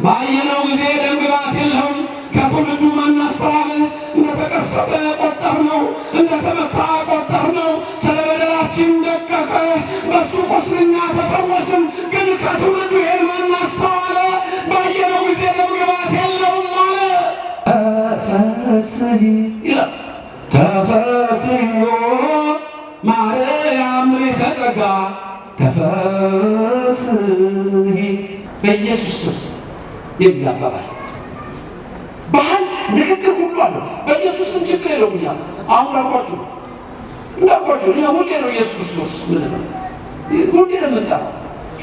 ባየነው ጊዜ ደም ግባት የለውም። ከትውልዱ ማናስተዋል እንደተቀሰፈ ቆጠርነው፣ እንደተመታ ቆጠርነው። ስለ በደላችን ደቀቀ፣ በሱ ቁስልና ተፈወስን። ግን ከትውልዱ ይሄን ማናስተዋለ? ባየነው ጊዜ ደም ግባት የለውም አለ። ተፈሥሒ ይላል። ተፈሥሒ ማርያም ምልዕተ ጸጋ ተፈሥሒ በኢየሱስ ስም የሚል አባባል ባህል ንግግር ሁሉ አለ። በኢየሱስ ስም ችግር የለውም እያለ አሁን እንዳልኳችሁ ሁሌ ነው ኢየሱስ ክርስቶስ ምን ነው ሁሌ ነው የምንጠራው።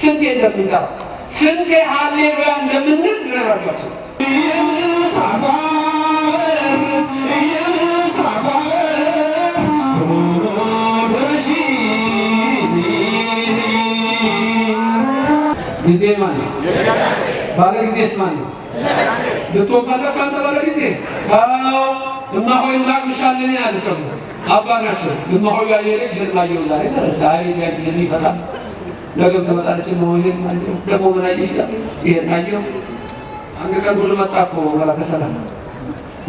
ስንቴ እንደምንጠራው ስንቴ ሃሌሉያ እንደምንል ልነግራችሁ ጊዜ ማን ነው? ባለ ጊዜስ ማን ነው? ልትወጣለ ካንተ ባለ ጊዜ ታው እማሆይ እናቅምሻለን ያለ ሰው አባናቸው እማሆይ ያየለች ህልማየው ዛሬ ተረሳይ ያንተ ይፈታ ነገም ተመጣለች እማሆይ ማለት ደግሞ ምን አየሽ ይሄን አየው አንድ ቀን ጉድ መጣ እኮ መላከ ሰላም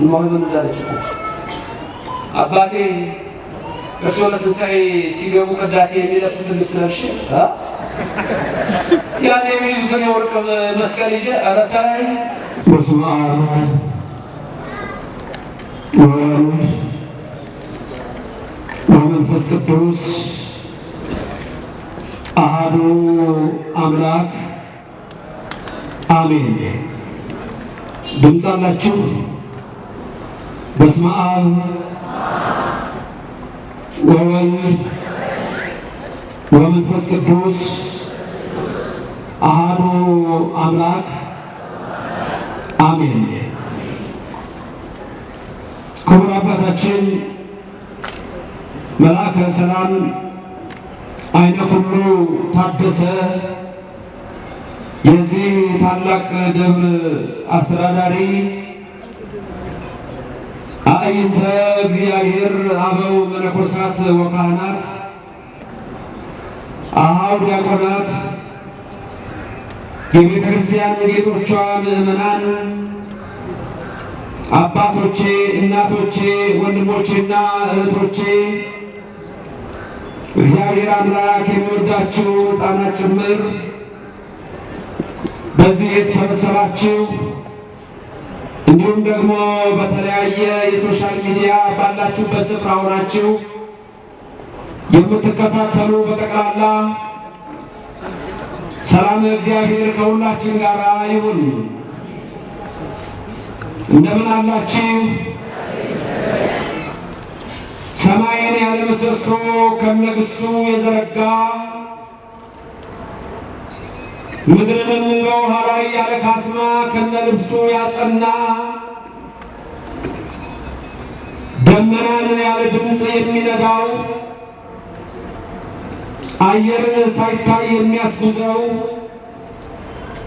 እማሆይ ምን ዛለች አባቴ እርሶ ለትንሣኤ ሲገቡ ቅዳሴ የሚለብሱትን ልብስ ለብሼ ያኔ የሚይዙትን የወርቅ መስቀል ይዤ ኧረ ተይ። በስመ አብ ወወልድ ወመንፈስ ቅዱስ አሐዱ አምላክ አሜን። ድምፅ አላችሁ? በስመ አብ ወወልድ ወመንፈስ ቅዱስ አሐዱ አምላክ አሜን። ክቡር አባታችን መልአከ ሰላም አይነ ኩሉ ታደሰ የዚህ ታላቅ ደብር አስተዳዳሪ፣ አዕይንተ እግዚአብሔር አበው መነኮሳት ወካህናት፣ አኀው ዲያቆናት፣ የቤተ ክርስቲያን ጌቶቿ ምእመናን፣ አባቶቼ፣ እናቶቼ፣ ወንድሞቼና እህቶቼ፣ እግዚአብሔር አምላክ የሚወዳችሁ ሕፃናት ጭምር በዚህ የተሰበሰባችሁ እንዲሁም ደግሞ በተለያየ የሶሻል ሚዲያ ባላችሁበት ስፍራ ሆናችሁ የምትከታተሉ በጠቅላላ ሰላም እግዚአብሔር ከሁላችን ጋር ይሁን። እንደምን አላችሁ? ሰማይን ያለ ምሰሶ ከነግሱ የዘረጋ ምድርንም በውሃ ላይ ያለ ካስማ ከነልብሱ ያጸና ደመናን ያለ ድምፅ የሚነዳው አየርን ሳይታይ የሚያስጉዘው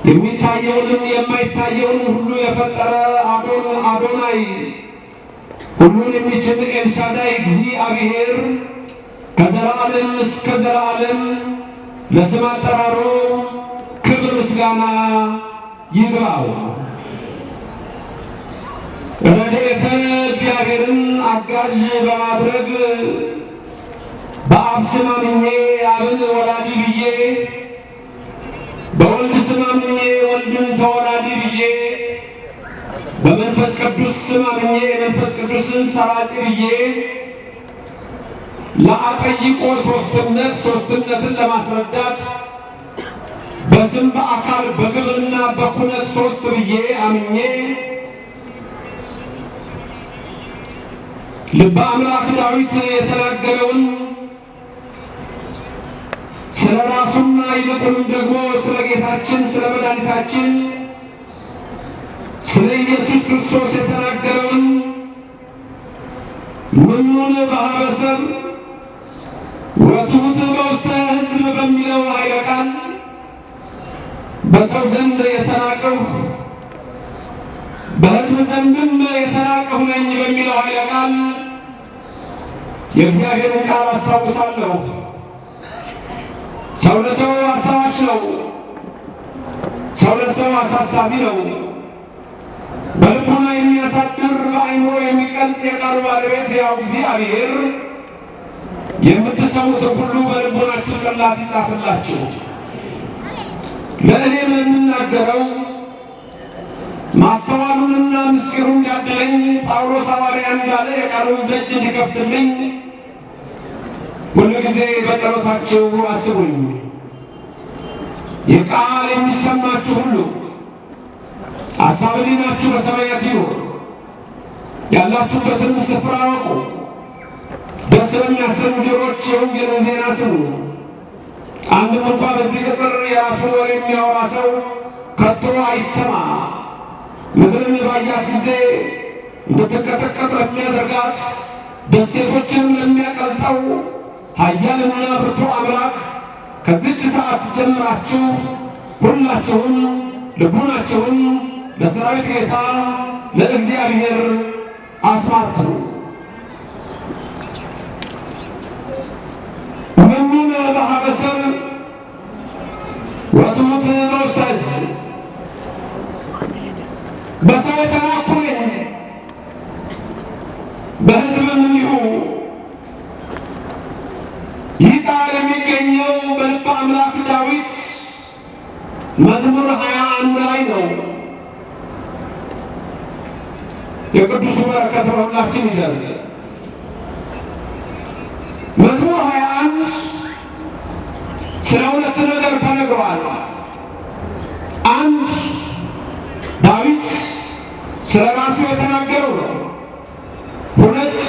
የሚታየውንም የማይታየውን ሁሉ የፈጠረ አዶናይ ሁሉን የሚችል ኤልሻዳይ እግዚአብሔር ከዘላለም እስከ ዘላለም ለስም አጠራሩ ክብር ምስጋና ይግባው። ረድኤተ እግዚአብሔርን አጋዥ በማድረግ በአብ ስም አምኜ አብን ወላዲ ብዬ፣ በወልድ ስም አምኜ ወልድን ተወላዲ ብዬ፣ በመንፈስ ቅዱስ ስም አምኜ የመንፈስ ቅዱስን ሰራጺ ብዬ ለአጠይቆ ሦስትነትን ለማስረዳት በስም በአካል በግብርና በኩነት ሦስት ብዬ አምኜ ልበ አምላክ ዳዊት የተናገረውን ስለ ራሱና ይልቁንም ደግሞ ስለ ጌታችን ስለ መድኃኒታችን ስለ ኢየሱስ ክርስቶስ የተናገረውን ምኑን በኀበ ሰብእ ወትሑት በውስተ ሕዝብ በሚለው ኃይለ ቃል በሰው ዘንድ የተናቅሁ በሕዝብ ዘንድም የተናቅሁ ነኝ በሚለው ኃይለ ቃል የእግዚአብሔርን ቃል አስታውሳለሁ። ሰው ለሰው አስታዋሽ ነው። ሰው ለሰው አሳሳቢ ነው። በልቡና የሚያሳድር በአይምሮ የሚቀርጽ የቃሉ ባለቤት ያው እግዚአብሔር የምትሰሙትን ሁሉ በልቦናችሁ ጽላት ይጻፍላችሁ። ለእኔም የምናገረው ማስተዋሉንና ምስጢሩን ያድለኝ ጳውሎስ ሐዋርያ እንዳለ የቃሉን ደጅ እንዲከፍትልኝ ሁሉ ጊዜ በጸሎታችሁ አስቡኝ። የቃል የሚሰማችሁ ሁሉ ሐሳብ ሕሊናችሁ በሰማያት ይኑር። ያላችሁበትን ስፍራ አውቁ። ደስ በሚያሰኙ ጆሮች የወንጌልን ዜና ስሙ። አንድም እንኳ በዚህ ቅጽር የራሱን ወሬ የሚያወራ ሰው ከቶ አይሰማ። ምድርን ባያት ጊዜ እንድትንቀጠቀጥ ለሚያደርጋት ደሴቶችን ለሚያቀልጠው ኃያልና ብርቱ አምላክ ከዚች ሰዓት ጀምራችሁ ሁላችሁም ልቡናችሁን ለሠራዊት ጌታ ለእግዚአብሔር አስማርኩ። ምኑን በኀበ ሰብእ ወትሑት በውስተ ሕዝብ። በሰው የተናቅሁ ነኝ፣ በሕዝብም እንዲሁ። ይህ ቃል የሚገኘው በልበ አምላክ ዳዊት መዝሙር 21 ላይ ነው። የቅዱሱ በረከት በሁላችን ይደር። መዝሙር 21 ስለ ሁለት ነገር ተነግሯል። አንድ ዳዊት ስለ ራሱ የተናገረው ነው። ሁለት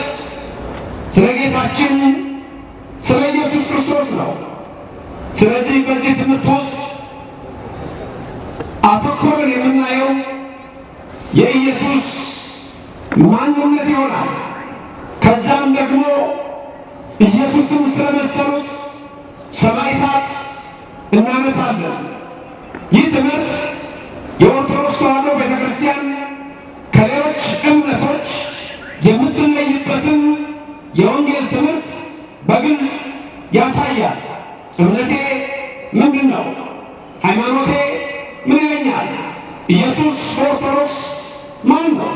ስለ ጌታችን ስለ ኢየሱስ ክርስቶስ ነው። ስለዚህ በዚህ ትምህርት ውስጥ አተኩረን የምናየው የኢየሱስ ማንነት ይሆናል። ከዛም ደግሞ ኢየሱስን ስለመሰሉት ሰማዕታት እናነሳለን። ይህ ትምህርት የኦርቶዶክስ ተዋሕዶ ቤተክርስቲያን ከሌሎች እምነቶች የምትለይበትን የወንጌል ትምህርት በግልጽ ያሳያል። እምነቴ ምንድን ነው? ሃይማኖቴ ምን ይለኛል? ኢየሱስ በኦርቶዶክስ ማን ነው?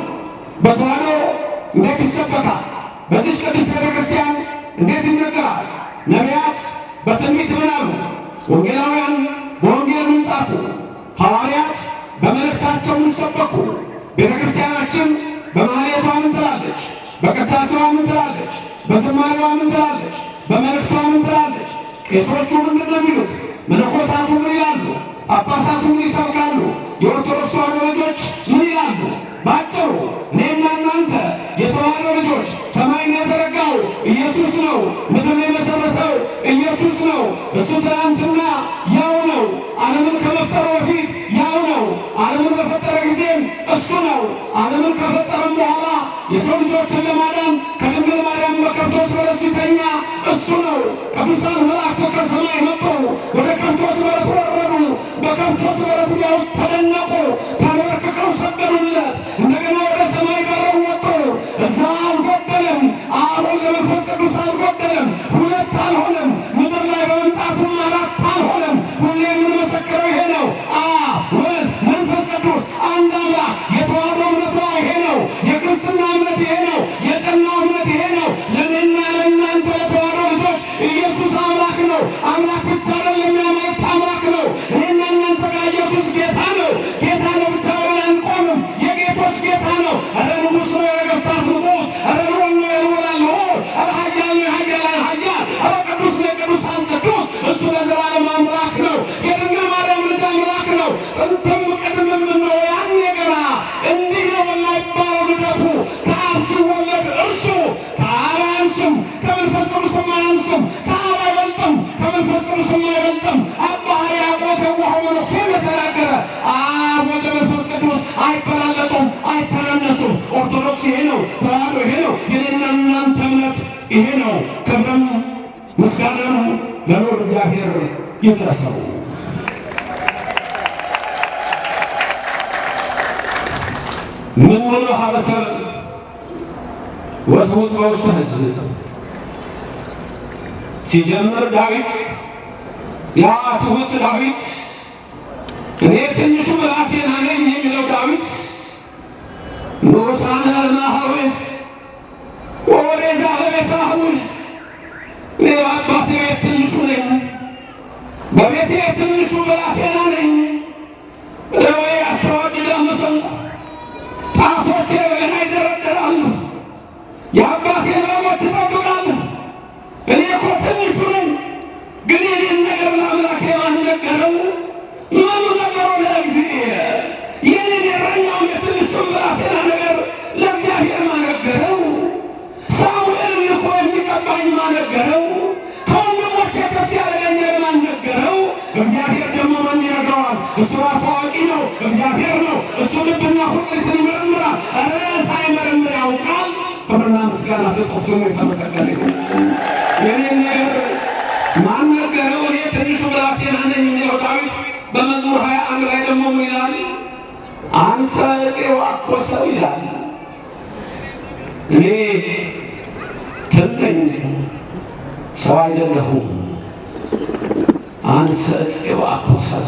በተዋሕዶ እንዴት ይሰበካል? በዚች ቅድስት ቤተክርስቲያን እንዴት ይነገራል? ነቢያት በትንቢት ምን አሉ? ወንጌላውያን በወንጌል ምን ጻፉ? ሐዋርያት በመልእክታቸው ምን ሰበኩ? ቤተክርስቲያናችን በማህሌቷ ምን ትላለች? በቅዳሴዋ ምን ትላለች? በዝማሬዋ ምን ትላለች? በመልእክቷ ምን ትላለች? ቄሶቹ ምንድን ነው የሚሉት? መነኮሳቱ ምን ይላሉ? ጳጳሳቱ ምን ይሰብካሉ? የኦርቶዶክስ ተዋሕዶ ልጆች ምን ይላሉ? ባጭሩ እኔና እናንተ የተዋሕዶ ልጆች ሰማይን የዘረጋው ኢየሱስ ነው። ምድርን የመሰረተው ኢየሱስ ነው። እሱ ትናንትና ያው ነው። ዓለምን ከመፍጠሩ በፊት ያው ነው። ዓለምን በፈጠረ ጊዜም እሱ ነው። ዓለምን ከፈጠረም በኋላ የሰው ልጆችን ለማዳን ከድንግል ማርያም በከብቶች በረት ሲተኛ እሱ ነው። ቅዱሳን መላእክት ከሰማይ መጡ፣ ወደ ከብቶች በረት ወረዱ። በከብቶች በረት ቢያዩት ተደነቁ፣ ተንበርክከው ሰገዱለት። እንደገና ወደ ሰማይ በረው ወጡ። እዛ አልጎደለም። አብ ወልድ መንፈስ ቅዱስ አልጎደለም። ሁለት አልሆነም። ምድር ላይ በመምጣቱም አራት አልሆነም። ሁሌ የምንመሰክረው ይሄ ነው። አብ ወልድ መንፈስ ቅዱስ አንድ አምላክ። የተዋሕዶ እምነቷ ይሄ ነው። የክርስትና እምነት ይሄ ነው። የቀናው እምነት ይሄ ነው። ለእኔና ለእናንተ ለተዋሕዶ ልጆች ኢየሱስ አምላክ ነው። አምላክ ብቻ አይደለም፣ የአማልክት አምላክ ነው። እኔና እናንተ ጋር ኢየሱስ ጌታ ነው። ጌታ ነው ብቻ ብለን አንቆምም። የጌቶች ጌታ ነው። ኧረ ንጉሥ ነው፣ የነገሥታት ንጉሥ። ኧረ ልዑል ነው፣ የልዑላን ልዑል። ኧረ ኃያል ነው፣ የኃያላን ኃያል። ኧረ ቅዱስ ነው፣ የቅዱሳን ቅዱስ። እሱ ለዘላለም አምላክ ነው። የድንግል ማርያም ልጅ አምላክ ነው። ጥንትም ቅድምም ነው። ያኔ ገና እንዲህ ነው የማይባለው ልደቱ ከአብ ሲወለድ እርሱ ከአብ አያንስም፣ ከመንፈስ ቅዱስም አያንስም። ከአብ አይበልጥም፣ ከመንፈስ ቅዱስም አይበልጥም። አባ ሕርያቆስ የዋሆው መነኩሴ የተናገረ አብ ወልድ መንፈስ ቅዱስ አይበላለጡም፣ አይተናነሱም። ኦርቶዶክስ ይሄ ነው። ተዋሕዶ ይሄ ነው። የኔና እናንተ እምነት ይሄ ነው። ክብርም ምስጋናም ለልዑል እግዚአብሔር ይድረሰው። ምኑን በኀበ ሰብእ ወትሑት በውስተ ሕዝብ። ሲጀምር ዳዊት ያ ትሑት ዳዊት እኔ ትንሹ ብላቴና ነኝ የሚለው ዳዊት ንዑሳነ እምኀቤሁ ወወሬዛ በቤተ አቡየ እኔ በአባቴ ቤት ትንሹ ነኝ፣ በቤቴ ትንሹ ብላቴና ነኝ። ደዌ ያስተዋድዳል መሰንቆ፣ ጣቶቼ በገና ይደረደራሉ፣ የአባቴን በጎች እጠብቃለሁ። እኔ እኮ ትንሹ ነኝ፣ ግን የኔን ነገር ለአምላኬ ማን ነገረው? ማን ነገረው? ለእግዚአብሔር። የኔን የእረኛውን የትንሹን ብላቴና ነገር ለእግዚአብሔር ማን ነገረው? ሳሙኤልን እኮ የሚቀባኝ ማን ነገረው? ከወንድሞቼ ከፍ ያደረገኝ ማን ነገረው? እግዚአብሔር ደግሞ ማን ይነግረዋል? እሱ ራሱ አዋቂ ነው፣ እግዚአብሔር ነው። እሱ ልብና ሁልትን ይመረምራል፣ ሳይመረምር ያውቃል። ክብርና ምስጋና ስጡት፣ ስሙ የተመሰገነ ይሁን። የኔን ነገር ማን ነገረው? እኔ ትንሹ ብላቴና ነኝ የሚለው ዳዊት በመዝሙር 21 ላይ ደግሞ ምን ይላል? አንሰ እፄዋኮ ሰው ይላል። እኔ ትንኝ ሰው አይደለሁም። አንሰ እፄዋኮ ሰው።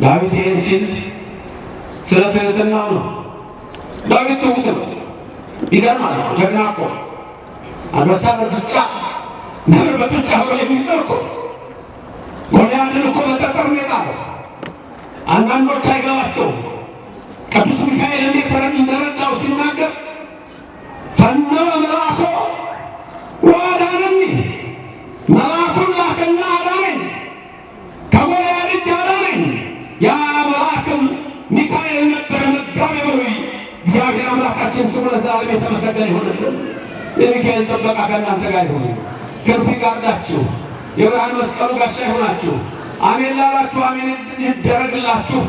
ዳዊት ይህን ሲል ስለ ትሕትናው ነው። ዳዊት ትሑት ነው። ይገርማል። ጀግና እኮ አንበሳ በጡጫ ነብር በጡጫ ብሎ የሚጥል እኮ ጎልያድን እኮ በጠጠር ነው የጣለው። አንዳንዶች አይገባቸውም። ቅዱስ ሚካኤል እንዴት እንደረዳው ሲናገር ፈነወ መልአኮ ወአዳነኒ፣ መልአኩን ላከና አዳነኝ፣ ከጎልያድ እጅ አዳነኝ። ያ መልአክም ሚካኤል ነበረ፣ መጋቤ ብሉይ። እግዚአብሔር አምላካችን ስሙ ለዘላለም የተመሰገነ ይሁንልን። የሚካኤል ጥበቃ ከእናንተ ጋር ይሁን። ክንፍ ይጋርዳችሁ፣ የብርሃን መስቀሉ ጋሻ ይሆናችሁ። አሜን ላላችሁ አሜን ይደረግላችሁ።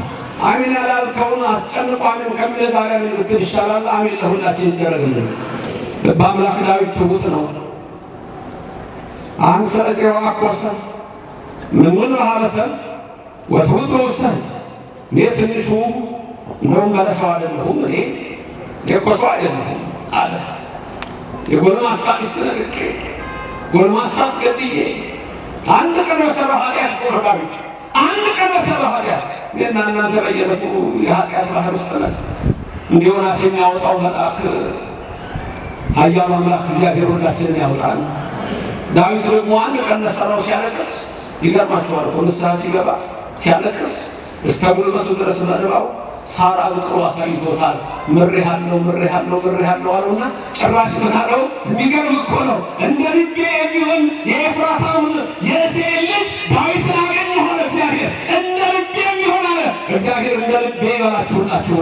አሜን ያላልከውን አስጨንቆ አሜን ከሚል ዛሬ አሜን ብትል ይሻላል። አሜን ለሁላችን ይደረግልን። ልበ አምላክ ዳዊት ትሑት ነው። አንሰ እፄዋኮ ሰብእ ምኑን በኀበ ሰብእ ወትሑት በውስተ ሕዝብ። እኔ ትንሹ እንደውም በለሰው አይደለሁም፣ እኔ እኮ ሰው አይደለሁም አለ። የጎልማሳ ሚስት ነጥቄ ጎልማሳ አስገድዬ አንድ ቀን በሠራው ኃጢአት እኮ ነው ዳዊት፣ አንድ ቀን በሠራው ኃጢአት። እኔና እናንተ በየዕለቱ የኃጢአት ባህር ውስጥ ነን። እንዲሆናስ የሚያወጣው መልአክ ኃያሉ አምላክ እግዚአብሔር ሁላችንን ያውጣል። ዳዊት ደግሞ አንድ ቀን ለሠራው ሲያለቅስ ይገርማችኋል እኮ ንስሐ ሲገባ ሲያለቅስ እስከ ጉልበቱ ድረስ በእንባው ሳር አብቅሎ አሳይቶታል። ምሬሃለሁ ምሬሃለሁ ምሬሃለሁ አለውና ጭራሽ ምን አለው? የሚገርም እኮ ነው። እንደ ልቤ የሚሆን የኤፍራታውን የእሴይን ልጅ ዳዊትን አገኘሁ አለ እግዚአብሔር። እንደ ልቤ የሚሆን አለ እግዚአብሔር። እንደ ልቤ ይበላችሁላችሁ።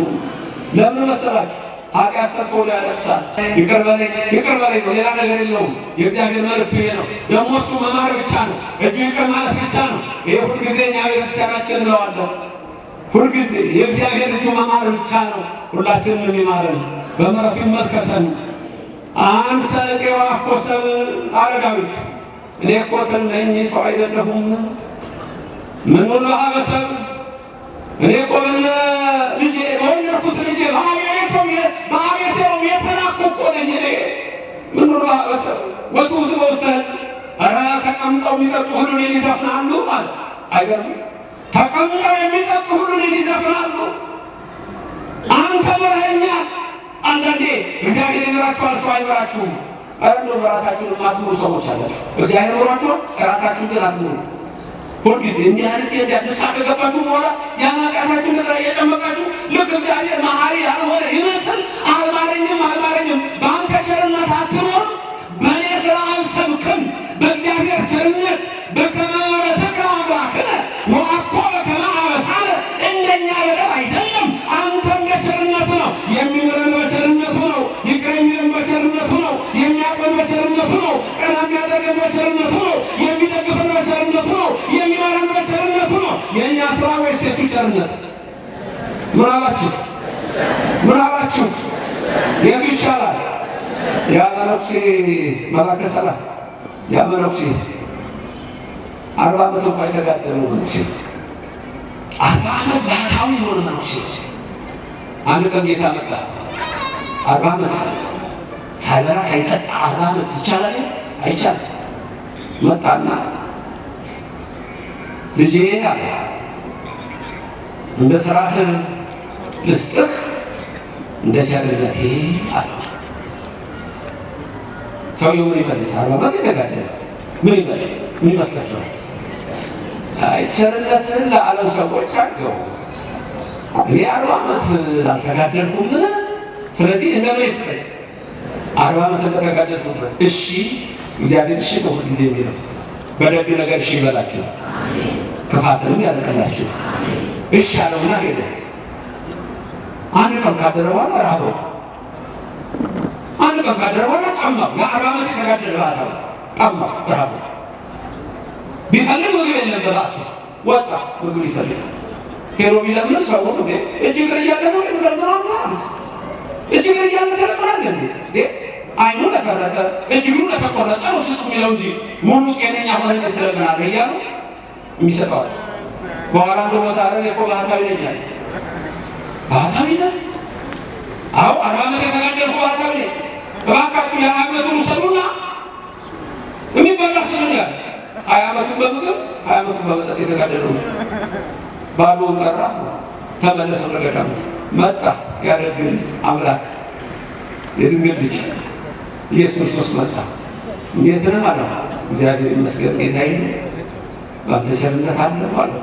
ለምን መሰላችሁ? ኃጢአት ሰርቶ ያለቅሳል። ይቅር በለኝ ይቅር በለኝ ነው፣ ሌላ ነገር የለውም። የእግዚአብሔር መልእክቱ ይሄ ነው። ደግሞ እሱ መማር ብቻ ነው፣ እጁ ይቅር ማለት ብቻ ነው። ይሄ ሁልጊዜ እኛ ቤተክርስቲያናችን እንለዋለሁ። ሁልጊዜ የእግዚአብሔር ልጁ መማር ብቻ ነው። ሁላችንም የሚማረን በምሕረቱ ይመልከተን። አንሰ እፄዋኮ ሰብእ አለ ዳዊት። እኔ እኮ ትንኝ ሰው አይደለሁም። ምኑን በኀበ ሰብእ እኔ እኮ ልጄ በወለድኩት ልጄ በአቤሴሎም የተላኩ እኮ ነኝ እኔ። ምኑን በኀበ ሰብእ ወትሑት በውስተ ሕዝብ። ኧረ ተቀምጠው የሚጠጡ ሁሉ እኔን ይዘፍናሉ አለ። አይገርምም? ተቀምጠው የሚጠጡ ሁሉ እኔን ይዘፍናሉ። አንተ ምረኸኛል። አንዳንዴ እግዚአብሔር ይምራችኋል፣ ሰው አይምራችሁም። ኧረ እንደው በራሳችሁን የማትምሩ ሰዎች አላችሁ። እግዚአብሔር ምሯችኋል፣ ራሳችሁን ግን አትምሩ። ሁልጊዜ እንዲህ አድርጌ ንስሐ ከገባችሁ በኋላ ያን ኃጢአታችሁን ነገር እየጨመቃችሁ ልክ እግዚአብሔር መሐሪ ያልሆነ ይመስል አልማረኝም በአንተ ቸርነት አትኖርም፣ በእኔ ሥራ አልሰብክም። በእግዚአብሔር ቸርነት በከመ ምሕረትከ አምላክነ ወአኮ በከመ አበሳነ፣ እንደኛ በደል አይደለም። አንተ እንደ ቸርነት ነው። የሚምረን በቸርነቱ ነው። ይቅር የሚለን በቸርነቱ ነው። የሚያጥበን በቸርነቱ ነው። ቀና የሚያደርገን በቸርነቱ ነው። የሚደግፈን በቸርነቱ ነው። የሚመራን በቸርነቱ ነው። የእኛ ሥራ ወይስ የሱ ቸርነት? ምን አላችሁ? ምን አላችሁ? የቱ ይሻላል? ያ መነኩሴ መላከ ሰላም፣ ያ መነኩሴ 40 ዓመት እንኳ የተጋደለው መነኩሴ፣ 40 ዓመት ባህታዊ የሆነ መነኩሴ አንድ ቀን ጌታ መጣ። 40 ዓመት ሳይበላ ሳይጠጣ 40 ዓመት ይቻላል? አይቻልም። መጣና ልጄ አለ እንደ ሥራህ ልስጥህ እንደ ቸርነቴ አለው። ሰውየው ምን ይመልስ? 40 ዓመት የተጋደለ ምን ይመልስ? ምን ይመስላችኋል? አይ ቸርነትህን ለዓለም ሰዎች አድርገው፣ እኔ 40 ዓመት አልተጋደልኩምን? ስለዚህ እንደምን ይስጠኝ 40 ዓመት እንደተጋደልኩበት። እሺ እግዚአብሔር እሺ ነው ሁልጊዜ የሚለው። በደግ ነገር እሺ ይበላችሁ፣ ክፋትንም ያርቅላችሁ። እሺ አለውና ሄደ። አንድ ቀን ካደረ በኋላ ራበው። አንድ ቀን ካደረ በኋላ ጠማው። የ40 ዓመት የተጋደለ ባህታዊ ጠማው፣ ራበው። ቢፈልግ ምግብ የለም በላቱ ወጣ፣ ምግብ ይፈልግ ሄሮ ቢለምን ሰው ነው እጅ እግር እያለ ነው ለምንምራም ታሉት። እጅ እግር እያለ ተለምናል እንዴ? አይኑ ለፈረጠ እጅ እግሩ ለተቆረጠ ነው ስጡ የሚለው እንጂ ሙሉ ጤነኛ ሆነ እንደተለምናል እያሉ የሚሰጠዋል። በኋላ እንደው ታረን እኮ ባህታዊ ነኝ አለ። ባህታዊ ነህ? አዎ 40 ዓመት የተጋደልኩ ባህታዊ ነኝ። እባካችሁ የ20 ውሰዱና የሚበላ ስጡኛል። 20 ዓመቱን በምግብ 20 ዓመቱን በመጠጥ የተጋደለው ባዶውን ቀራ። ተመለሰ ወደ ገዳሙ መጣ። ያደግል አምላክ የድንግል ልጅ ኢየሱስ ክርስቶስ መጣ። እንዴት ነህ አለው። እግዚአብሔር ይመስገን ጌታዬ፣ ባንተ ቸርነት አለ አለው።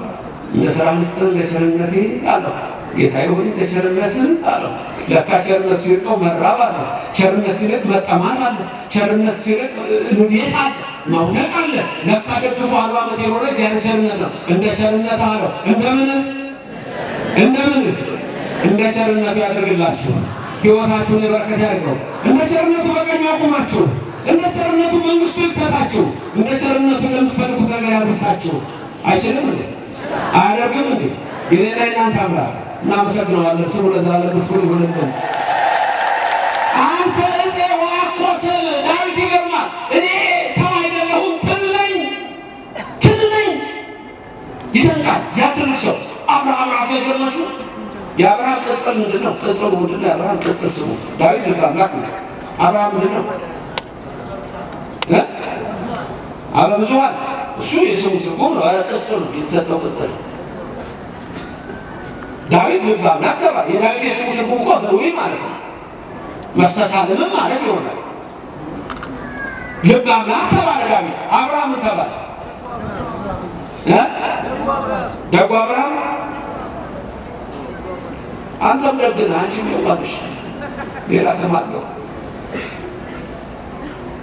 እንደ ሥራ ልስጥህ እንደ ቸርነቴ አለው። ጌታዬ ሆይ እንደ ቸርነትህ አለው። ለካ ቸርነት ሲርቀው መራብ አለ። ቸርነት ሲርቅ መጠማት አለ። ቸርነት ሲርቅ ንዴት አለ፣ መውደቅ አለ። ለካ ደግፎ 40 ዓመት የኖረ እግዚአብሔር ቸርነት ነው። እንደ ቸርነት አለው። እንደምን እንደ ቸርነቱ ያደርግላችሁ፣ ሕይወታችሁን የበረከት ያድርገው። እንደ ቸርነቱ በቀኝ ያቁማችሁ፣ እንደ ቸርነቱ መንግሥቱ ይክተታችሁ፣ እንደ ቸርነቱ ለምትፈልጉት ነገር ያደርሳችሁ። አይችልም እንዴ? አያደርግም እንዴ? የኔና የናንተ አምላክ እናመሰግነዋለን። ስሙ ለዘላለም ምስጉን ይሁንልን። አንተ እፄ ወአኮስብ ዳዊት ይገርማል። እኔ ሰው አይደለሁም ትል ነኝ ይደንቃል። ያ ትልቅ ሰው አብርሃም ራሱ አይገርማችሁ? የአብርሃም ቅጽል ምንድን ነው? ቅጽሉ ምንድን ነው? የአብርሃም ቅጽል ስሙ ዳዊት ልበ አምላክ ነው። አብርሃም ምንድን ነው? አበብዙኃን እሱ የስሙ ትርጉም ነው። ቅጽል ነው የተሰጠው ቅጽል። ዳዊት ልበ አምላክ ተባለ። የዳዊት የስሙ ትርጉም እኮ ህሩይ ማለት ነው፣ መስተሳልምም ማለት ይሆናል። ልበ አምላክ ተባለ ዳዊት። አብርሃም ምን ተባለ? ደጉ አብርሃም። አንተም ደግ ነህ፣ አንቺም የዋህ ነሽ። ሌላ ስም አለው።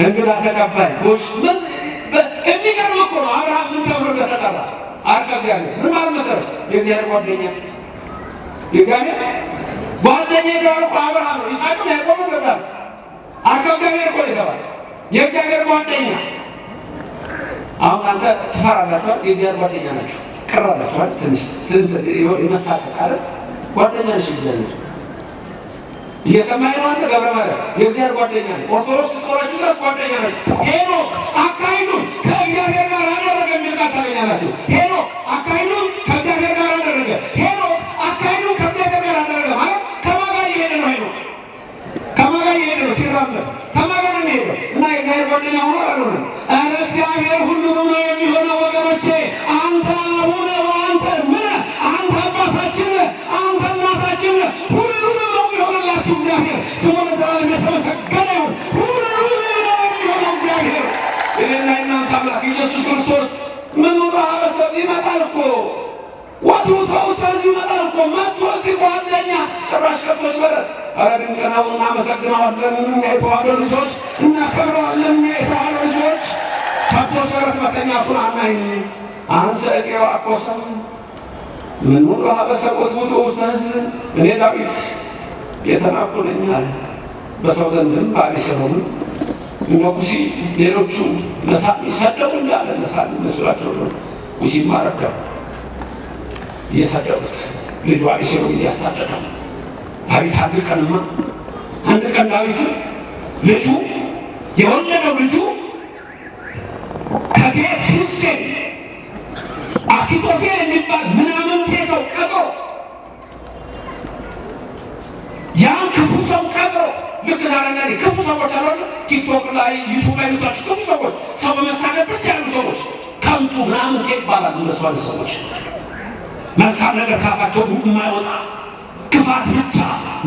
እንግዳ ተቀባይ ጎሽ። ምን የሚገርም እኮ ነው። አብርሃም ምን ተብሎ እንደተጠራ አርከ እግዚአብሔር ምን ማለት መሰረት? የእግዚአብሔር ጓደኛ፣ የእግዚአብሔር ጓደኛ የተባለ እኮ አብርሃም ነው። ይስሐቅም ያዕቆብም በዛ አርከ እግዚአብሔር እኮ የተባለ የእግዚአብሔር ጓደኛ። አሁን አንተ ትፈራላችኋል፣ የእግዚአብሔር ጓደኛ ናችሁ። ቅራላችኋል፣ ትንሽ የመሳቀቅ አለ። ጓደኛ ነሽ እግዚአብሔር። እየሰማኸኝ ነው አንተ ገብረ ማርያም? የእግዚአብሔር ጓደኛ ነህ። ኦርቶዶክስ እስከሆናችሁ ድረስ ጓደኛ ነች። ሄኖክ አካሄዱን ከእግዚአብሔር ጋር አደረገ የሚል ቃል ታገኛላችሁ። ሄኖክ አካሄዱን ከእግዚአብሔር ጋር አደረገ። ሄኖክ አካሄዱን ከእግዚአብሔር ጋር አደረገ ማለት ከማን ጋር እየሄደ ነው? ሄኖክ ከማን ጋር እየሄደ ነው? ሲራመድ ከማን ጋር ነው የሚሄደው? እና የእግዚአብሔር ጓደኛ ሆኖ አልሆነም። ኧረ እግዚአብሔር ሁሉንም ነው የሚሆነው ወገኖቼ። አንተ አቡነ ወአንተ እምነ፣ አንተ አባታችን ነህ፣ አንተ እናታችን ነህ። ሁሉንም ነው የሚሆንላችሁ እግዚአብሔር። ስሙ ለዘላለም የተመሰገነ ይሁን። ሁሉንም ነው የሚሆነው እግዚአብሔር። የኔና የእናንተ አምላክ ኢየሱስ ክርስቶስ ምን ማህበረሰብ ይመጣል እኮ ወትውት በውስጥ ህዝብ ይመጣል እኮ መጥቶ እዚህ ጓደኛ ጭራሽ ከብቶች በረት። ኧረ ድንቅ ነው። እናመሰግነዋለን። እኛ የተዋሕዶ ልጆች እናከብረዋለን። እኛ የተዋሕዶ ልጆች ከብቶች በረት መተኛቱን አናኝ። አንሰ እፄ ወአኮስብ ምኑ በሀበሰብ ወትውት በውስተ ህዝብ። እኔ ዳዊት የተናቅሁ ነኝ አለ። በሰው ዘንድም በአቤሴሎምም እነ ኩሲ ሌሎቹ ሰደቡ እንዳለ ነሳል መስሏቸው ነው። ኩሲማ ረዳው እየሰደቡት ልጁ አቤሴሎም እያሳደደው። ዳዊት አንድ ቀን ዳዊት ልጁ የወለደው ልጁ ከጌት ፍልስጤም አኪጦፌል የሚባል ምናምንቴ ሰው ቀጥሮ ያን ክፉ ሰው ቀጥሮ ልክ ዛሬ ላይ ክፉ ሰዎች አሉ። ቲክቶክ ላይ ዩቱብ ላይ ምታች ክፉ ሰዎች ሰው በመሳደብ ብቻ ያሉ ሰዎች ከንቱ ምናምንቴ ይባላል። እነሱ ሰዎች መልካም ነገር ካፋቸው የማይወጣ ክፋት ብቻ፣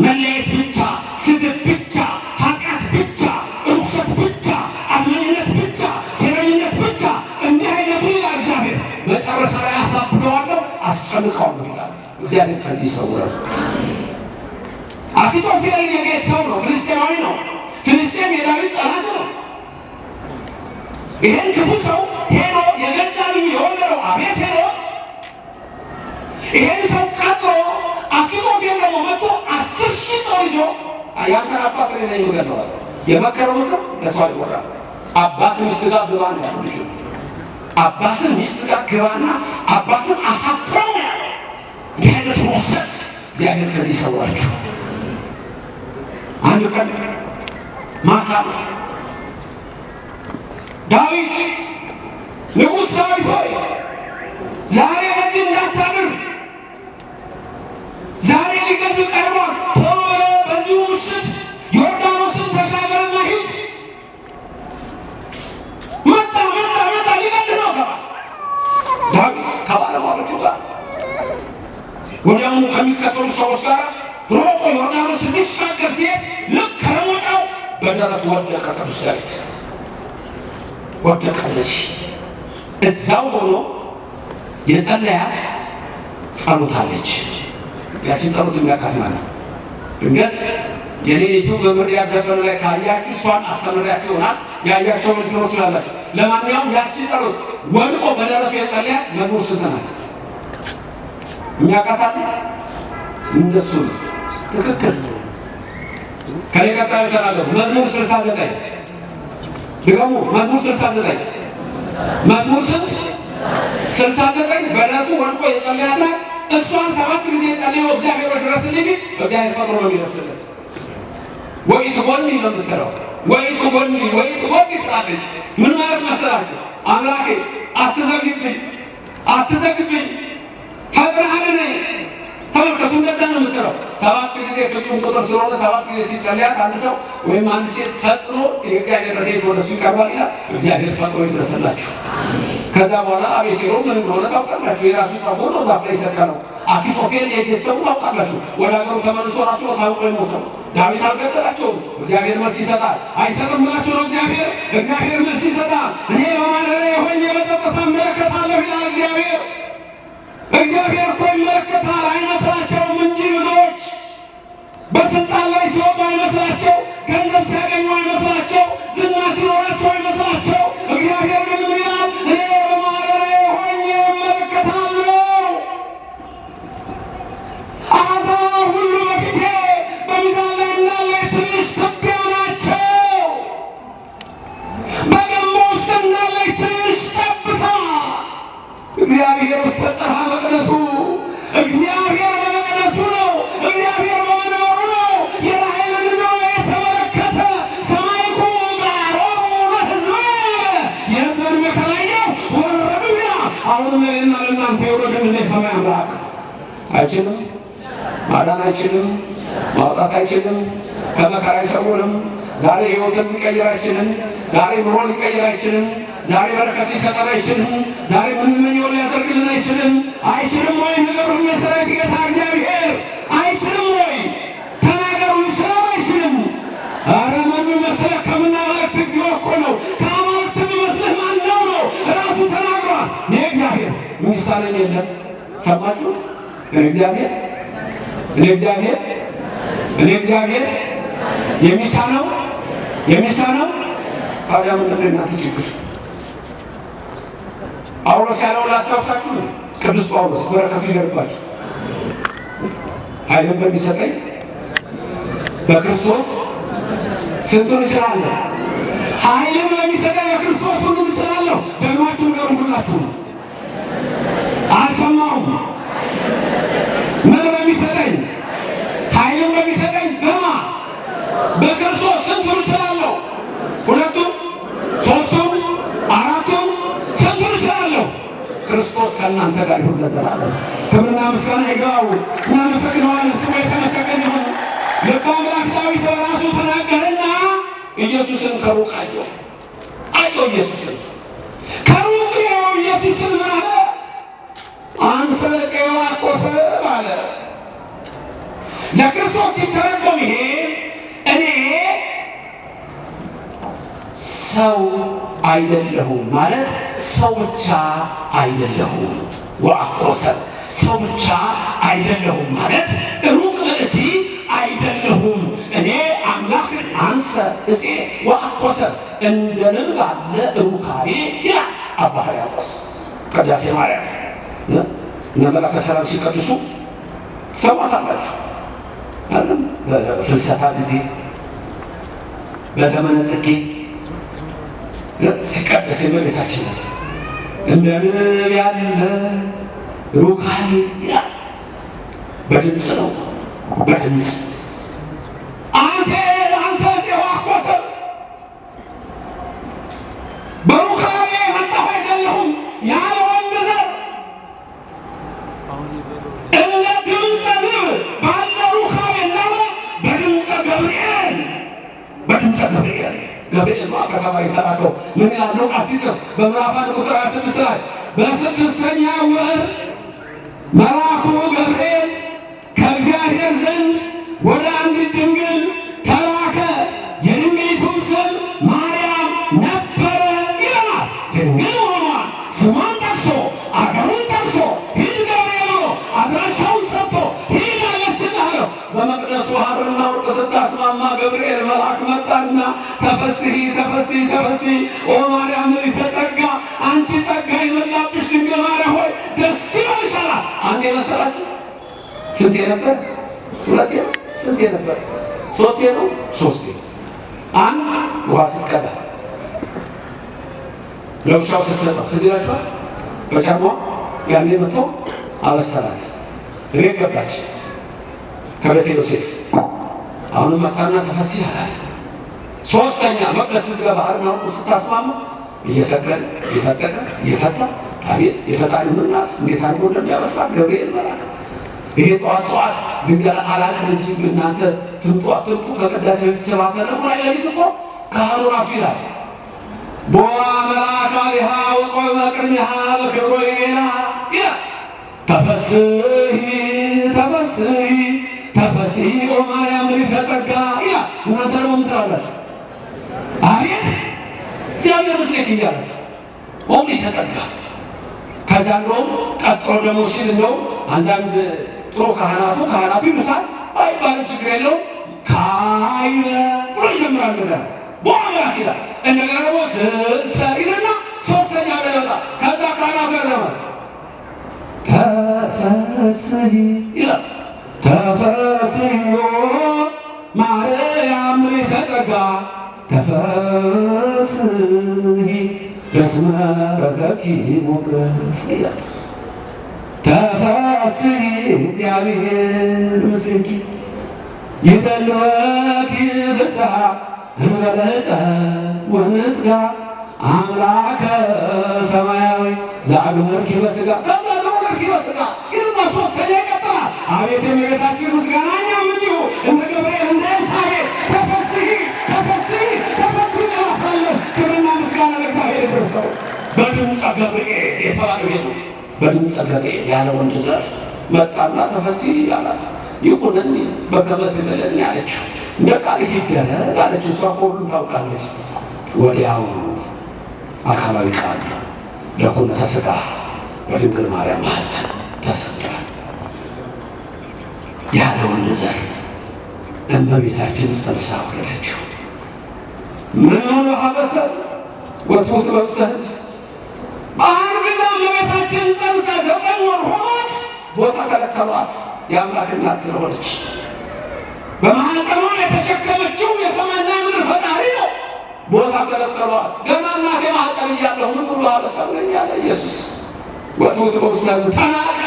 መለየት ብቻ፣ ስድብ ብቻ፣ ኃጢአት ብቻ፣ ርኩሰት ብቻ፣ አድመኝነት ብቻ፣ ሴረኝነት ብቻ። እንዲህ አይነቱ ይላል እግዚአብሔር መጨረሻ ላይ አሳብደዋለሁ፣ አስጨንቀዋለሁ ይላል እግዚአብሔር። ከዚህ ይሰውራል። አኪጦፌል የጌት ሰው ነው፣ ፍልስጤማዊ ነው። ፍልስጤም የዳዊት ጠላት ነው። ይህን ክፉ ሰው ሄዶ የገዛ ልጁ የወለደው አቤሴሎም ይህን ሰው ቀጥሮ አኪጦፌል ደግሞ መጥቶ 10,000 ጦር ይዞ ያንተን አባት ላይ ነው ይገለዋል። የመከረው ምክር ለሰው አይወራም። አባት ሚስት ጋር ግባ ነው ያለው ልጁ። አባትን ሚስት ጋር ግባና አባትን አሳፍረው ነው ያለው። እንዲህ አይነት ርኩሰት እግዚአብሔር ከዚህ ይሰውራችሁ። አንድ ቀን ማታ ዳዊት ንጉሥ ዳዊት ሆይ ዛሬ በዚህ እንዳታድር፣ ዛሬ ሊገድል ቀርቧል። ቶሎ ብለህ በዚሁ ምሽት ዮርዳኖስን ተሻገርና ሂድ። መጣ ሊገድል ነው ተባለ። ዳዊት ከባለሟሎቹ ጋር ወዲያውኑ ከሚከተሉ ሰዎች ጋር ሮጦ ዮርዳኖስን ሊሻገር ሲሄድ ልክ ከረሞጫው በደረቱ ወደቀ። ቅዱስ ዳዊት ወደቀለች። እዛው ሆኖ የጸለያት ጸሎት አለች። ያችን ጸሎት የሚያውቃት ማለት ድንገት የሌሊቱ መምህር ያዘበነ ላይ ካያችሁ እሷን አስተምሪያችሁ ይሆናል። ያያችሁ ልትኖሩ ትችላላችሁ። ለማንኛውም ያቺ ጸሎት ወድቆ በደረቱ የጸለያት መዝሙር ስንት ናት? የሚያውቃት እንደሱ ነው። ትክክል። ከኔ ቀጣዩ ተናገሩ። መዝሙር 69 ድገሙ። መዝሙር 69 መዝሙር ስንት? 69 በዕለቱ ወድቆ የጸለያት ናት። እሷን 7 ጊዜ የጸለየው እግዚአብሔር ድረስልኝ ቢል እግዚአብሔር ፈጥሮ ነው የሚደርስለት። ወይቱ ጎኒ ነው የምትለው። ወይቱ ጎኒ ትላለች። ምን ማለት መሰላችሁ? አምላኬ አትዘግብኝ ፈጥረህ አድነኝ። ተመልከቱ፣ እንደዛ ነው የምትለው። 7 ጊዜ ፍጹም ቁጥር ስለሆነ 7 ጊዜ ሲጸልያት አንድ ሰው ወይም አንድ ሴት ፈጥኖ የእግዚአብሔር ረድኤት ወደሱ ይቀርባል ይላል። እግዚአብሔር ፈጥሮ ይድረስላችሁ። ከዛ በኋላ አቤሴሎም ምን እንደሆነ ታውቃላችሁ። የራሱ ጸጉር ነው ዛፍ ላይ የሰቀለው። አኪጦፌል የጌት ሰው ታውቃላችሁ። ወደ ሀገሩ ተመልሶ ራሱ ታውቆ የሞተው። ዳዊት አልገደላቸውም። እግዚአብሔር መልስ ይሰጣል። አይሰጥም ብላችሁ ነው እግዚአብሔር መልስ ይሰጣል። እኔ በማደሪያዬ ሆኜ በጸጥታ እመለከታለሁ ይላል እግዚአብሔር። እግዚአብሔር እኮ ይመለከታል። አይመስላቸውም እንጂ ብዙዎች በስልጣን ላይ ሲወጡ አይመስላቸው፣ ገንዘብ ሲያገኙ አይመስላቸው፣ ዝና ሲኖራቸው አይመስላቸው። እግዚአብሔር ግን ምን ይላል? እኔ በማደሪያዬ ሆኜ እመለከታለሁ። አሕዛብ ሁሉ በፊቴ በሚዛን ላይ እንዳለ ትንሽ ትቢያ ናቸው፣ በገንቦ ውስጥ እንዳለች ትንሽ ጠብታ። እግዚአብሔር ውስጥ ተጽሐ መቅደሱ። እግዚአብሔር በመቅደሱ ነው። እግዚአብሔር በመንበሩ ነው። የራሔልን እንባ የተመለከተ ሰማይኩ ጋሮሙ ለሕዝቤ የሕዝብን መከራ አየሁ ወረዱ። አሁንም ለእኔና ለእናንተ የወረደልን የሰማይ አምላክ አይችልም፣ ማዳን አይችልም፣ ማውጣት አይችልም፣ ከመከራ አይሰውርም። ዛሬ ሕይወትን ሊቀይር አይችልም። ዛሬ ኑሮ ሊቀይር አይችልም። ዛሬ በረከት ሊሰጠን አይችልም። ዛሬ ምንመኘውን ሊያደርግልን አይችልም። አይችልም ወይ? ንገሩኝ። የሠራዊት ጌታ እግዚአብሔር አይችልም ወይ? ተናገሩ። ይችላል አይችልም? ኧረ ማን መሰለህ? ከምናመልክት እግዚኦ እኮ ነው። ከአማልክት የሚመስልህ ማነው ነው? ራሱ ተናግሯል። እኔ እግዚአብሔር የሚሳነኝ የለም። ሰማችሁት? እኔ እግዚአብሔር የሚሳነው ታዲያ ምንድን ነው የእናንተ ችግር? ጳውሎስ ያለውን ላስታውሳችሁ። ቅዱስ ጳውሎስ በረከቱ ይደርባችሁ። ኃይልን በሚሰጠኝ በክርስቶስ ስንቱን እችላለሁ? ኃይልን በሚሰጠኝ በክርስቶስ ሁሉን እችላለሁ። ደግማችሁ ንገሩ ሁላችሁ። አልሰማሁም። ምን በሚሰጠኝ? ኃይልን በሚሰጠኝ በማ በክርስቶስ ስንቱን እችላለሁ? ሁለቱም፣ ሦስቱም፣ አራቱም ስንቱን እችላለሁ? ክርስቶስ ከእናንተ ጋር ይሁን ለዘላለም። ክብርና ምስጋና ይግባው። እናመሰግነዋለን። ስሙ የተመሰገነ ይሁን። ልበ አምላክ ዳዊት በራሱ ተናገረና ኢየሱስን ከሩቅ አየው። ኢየሱስን ከሩቅ ኢየሱስን ምን አለ? አንሰ ፄዋ ኮሰብ አለ። ለክርስቶስ ሲተረጎም ይሄ እኔ ሰው አይደለሁም ማለት ሰው ብቻ አይደለሁም። ወአኮሰብ ሰው ብቻ አይደለሁም ማለት ሩቅ ብእሲ አይደለሁም። እኔ አምላክ አንሰ እፄ ወአኮሰብ እንደ ንብ ባለ ሩካቤ ይላል አባ ሕርያቆስ ቅዳሴ ማርያም። እነ መላከ ሰላም ሲቀድሱ ትሰማታላችሁ አይደለም? በፍልሰታ ጊዜ በዘመነ ጽጌ ሲቀደስ የእመቤታችን እንደ ንብ ያለ ሩካቤ ይላል። በድምፅ ነው፣ በድምፅ አንሰ ፄዋ ኮሰብ በሩካቤ የመጣሁ አይደለሁም ያለ ወንድ ዘር እንደ ድምፀ ንብ ባለ ሩካቤ እንዳለ በድምፀ ገብርኤል ገብርኤል ነው ከሰማይ የተላከው። ምን ይላል ሉቃስ ሲጽፍ በምዕራፍ 1 ቁጥር 26 ላይ በስድስተኛ ወር መልአኩ ገብርኤል ከእግዚአብሔር ዘንድ ወደ አንዲት ድንግል ተላከ፣ የድንግሊቱም ስም ማርያም ነበረ ይለናል። ድንግል ሆኗል ስሟን ጠቅሶ አገሩን ጠቅሶ ሂድ ገብርኤል ብሎ አድራሻውን ሰጥቶ ሂድ አለችልህ አለው። በመቅደሱ ሐርና ወርቅ ስታስማማ ገብርኤል መልአክ መጣና ተፈሥሒ ተፈሥሒ ተፈሥሒ ኦ ማርያም ጸጋ አንቺ ጸጋ የሞላብሽ ድንግል ማርያም ሆይ ደስ ይበልሽ አላት። አንዴ መሰላችሁ? ስንቴ ነበር? ሁለቴ ነው? ስንቴ ነበር? ሶስቴ ነው? ሶስቴ። አንድ ውሃ ስትቀዳ ለውሻው ስትሰጠው ትዝ ይላችኋል? በጫማዋ ያኔ መጥቶ አበሰራት። እቤት ገባች ከቤተ ዮሴፍ። አሁንም መጣና ተፈሥሒ አላት። ሶስተኛ መቅደስ ስትገባ ሐርና ወርቅ ስታስማማ እየሰገደ እየፈጠቀ እየፈታ አቤት የፈጣሪውን እናት እንዴት አድርጎ እንደሚያበስራት ገብርኤል መልአክ። ይሄ ጠዋት ድንገት አላቅም እንጂ እናንተ ትምጡ አትምጡ ከቅዳሴ በፊት ሰባት ተደርጎ ላይ ለሊት እኮ ካህኑ ራሱ ይላል ቦአ መልአከ አቢሃ ወቆመ ቅድሚሃ በክብሮ ይቤላ ይላል ተፈሥሒ ተፈሥሒ ተፈሥሒ ኦ ማርያም ምልዕተ ጸጋ ይላል። እናንተ ደግሞ ምን ትላላችሁ? አቤት እግዚአብሔር ምስሌት እያላችሁ ምልዕተ ጸጋ። ከዛ እንደውም ቀጥሎ ደግሞ ሲል እንደውም አንዳንድ ጥሩ ካህናቱ ይሉታል አይባልም፣ ችግር የለውም ካይበ ብሎ ይጀምራል። ነገር ቦአ መልአክ ይላል። እንደገና ደግሞ ስልሰ ይልና ሶስተኛ ላይ ይመጣል። ከዛ ካህናቱ ያዘማል ተፈሥሒ ይላል ተፈሥሒ ማርያም ምልዕተ ጸጋ ተፈሥሒ በስመ ረከብኪ ሞገስ ይላል። ተፈሥሒ እግዚአብሔር ምስሌኪ ይደልወኪ ፍስሓ እንበለ ሕፀፅ ወንትጋ አምላከ ሰማያዊ ዘአግመርኪ በሥጋ ከዛ ዘወለድኪ በሥጋ ይልና ሶስተኛ ይቀጥላል። አቤት የእመቤታችን ምስጋና እኛም እንዲሁ እንደ ገብርኤል እንደ ኤልሳቤጥ ተፈሥሒ ተፈሥሒ ተፈሥሒ እንላታለን። ክብርና ምስጋና ለእግዚአብሔር ይድረሰው። በድምፀ ገብርኤል የተባለው ይሄ ነው። በድምፀ ገብርኤል ያለ ወንድ ዘር መጣና ተፈሥሒ አላት። ይቁነኒ በከመ ትቤለኒ አለችው። እንደ ቃል ይደረግ አለችው። እሷ እኮ ሁሉን ታውቃለች። ወዲያው አካላዊ ቃል ለኩነተ ሥጋ በድንግል ማርያም ማኅፀን ተሰጠ። ያለ ወንድ ዘር እመቤታችን ጸንሳ ወለደችው። ምን ሆነ ሀበሰብ ወትውት በውስተ ሕዝብ በአርግዛ እመቤታችን ጸንሳ 9 ወር ሆኖት ቦታ ከለከሏት። የአምላክ እናት ስለሆነች በማኅፀኗ የተሸከመችው የሰማይና ምድር ፈጣሪ ነው። ቦታ ከለከሏት። ገና እናቴ ማኅፀን እያለሁ ምን ብሎ ሀበሰብ ነኝ ያለ ኢየሱስ ወትውት በውስተ ሕዝብ ተናቀ።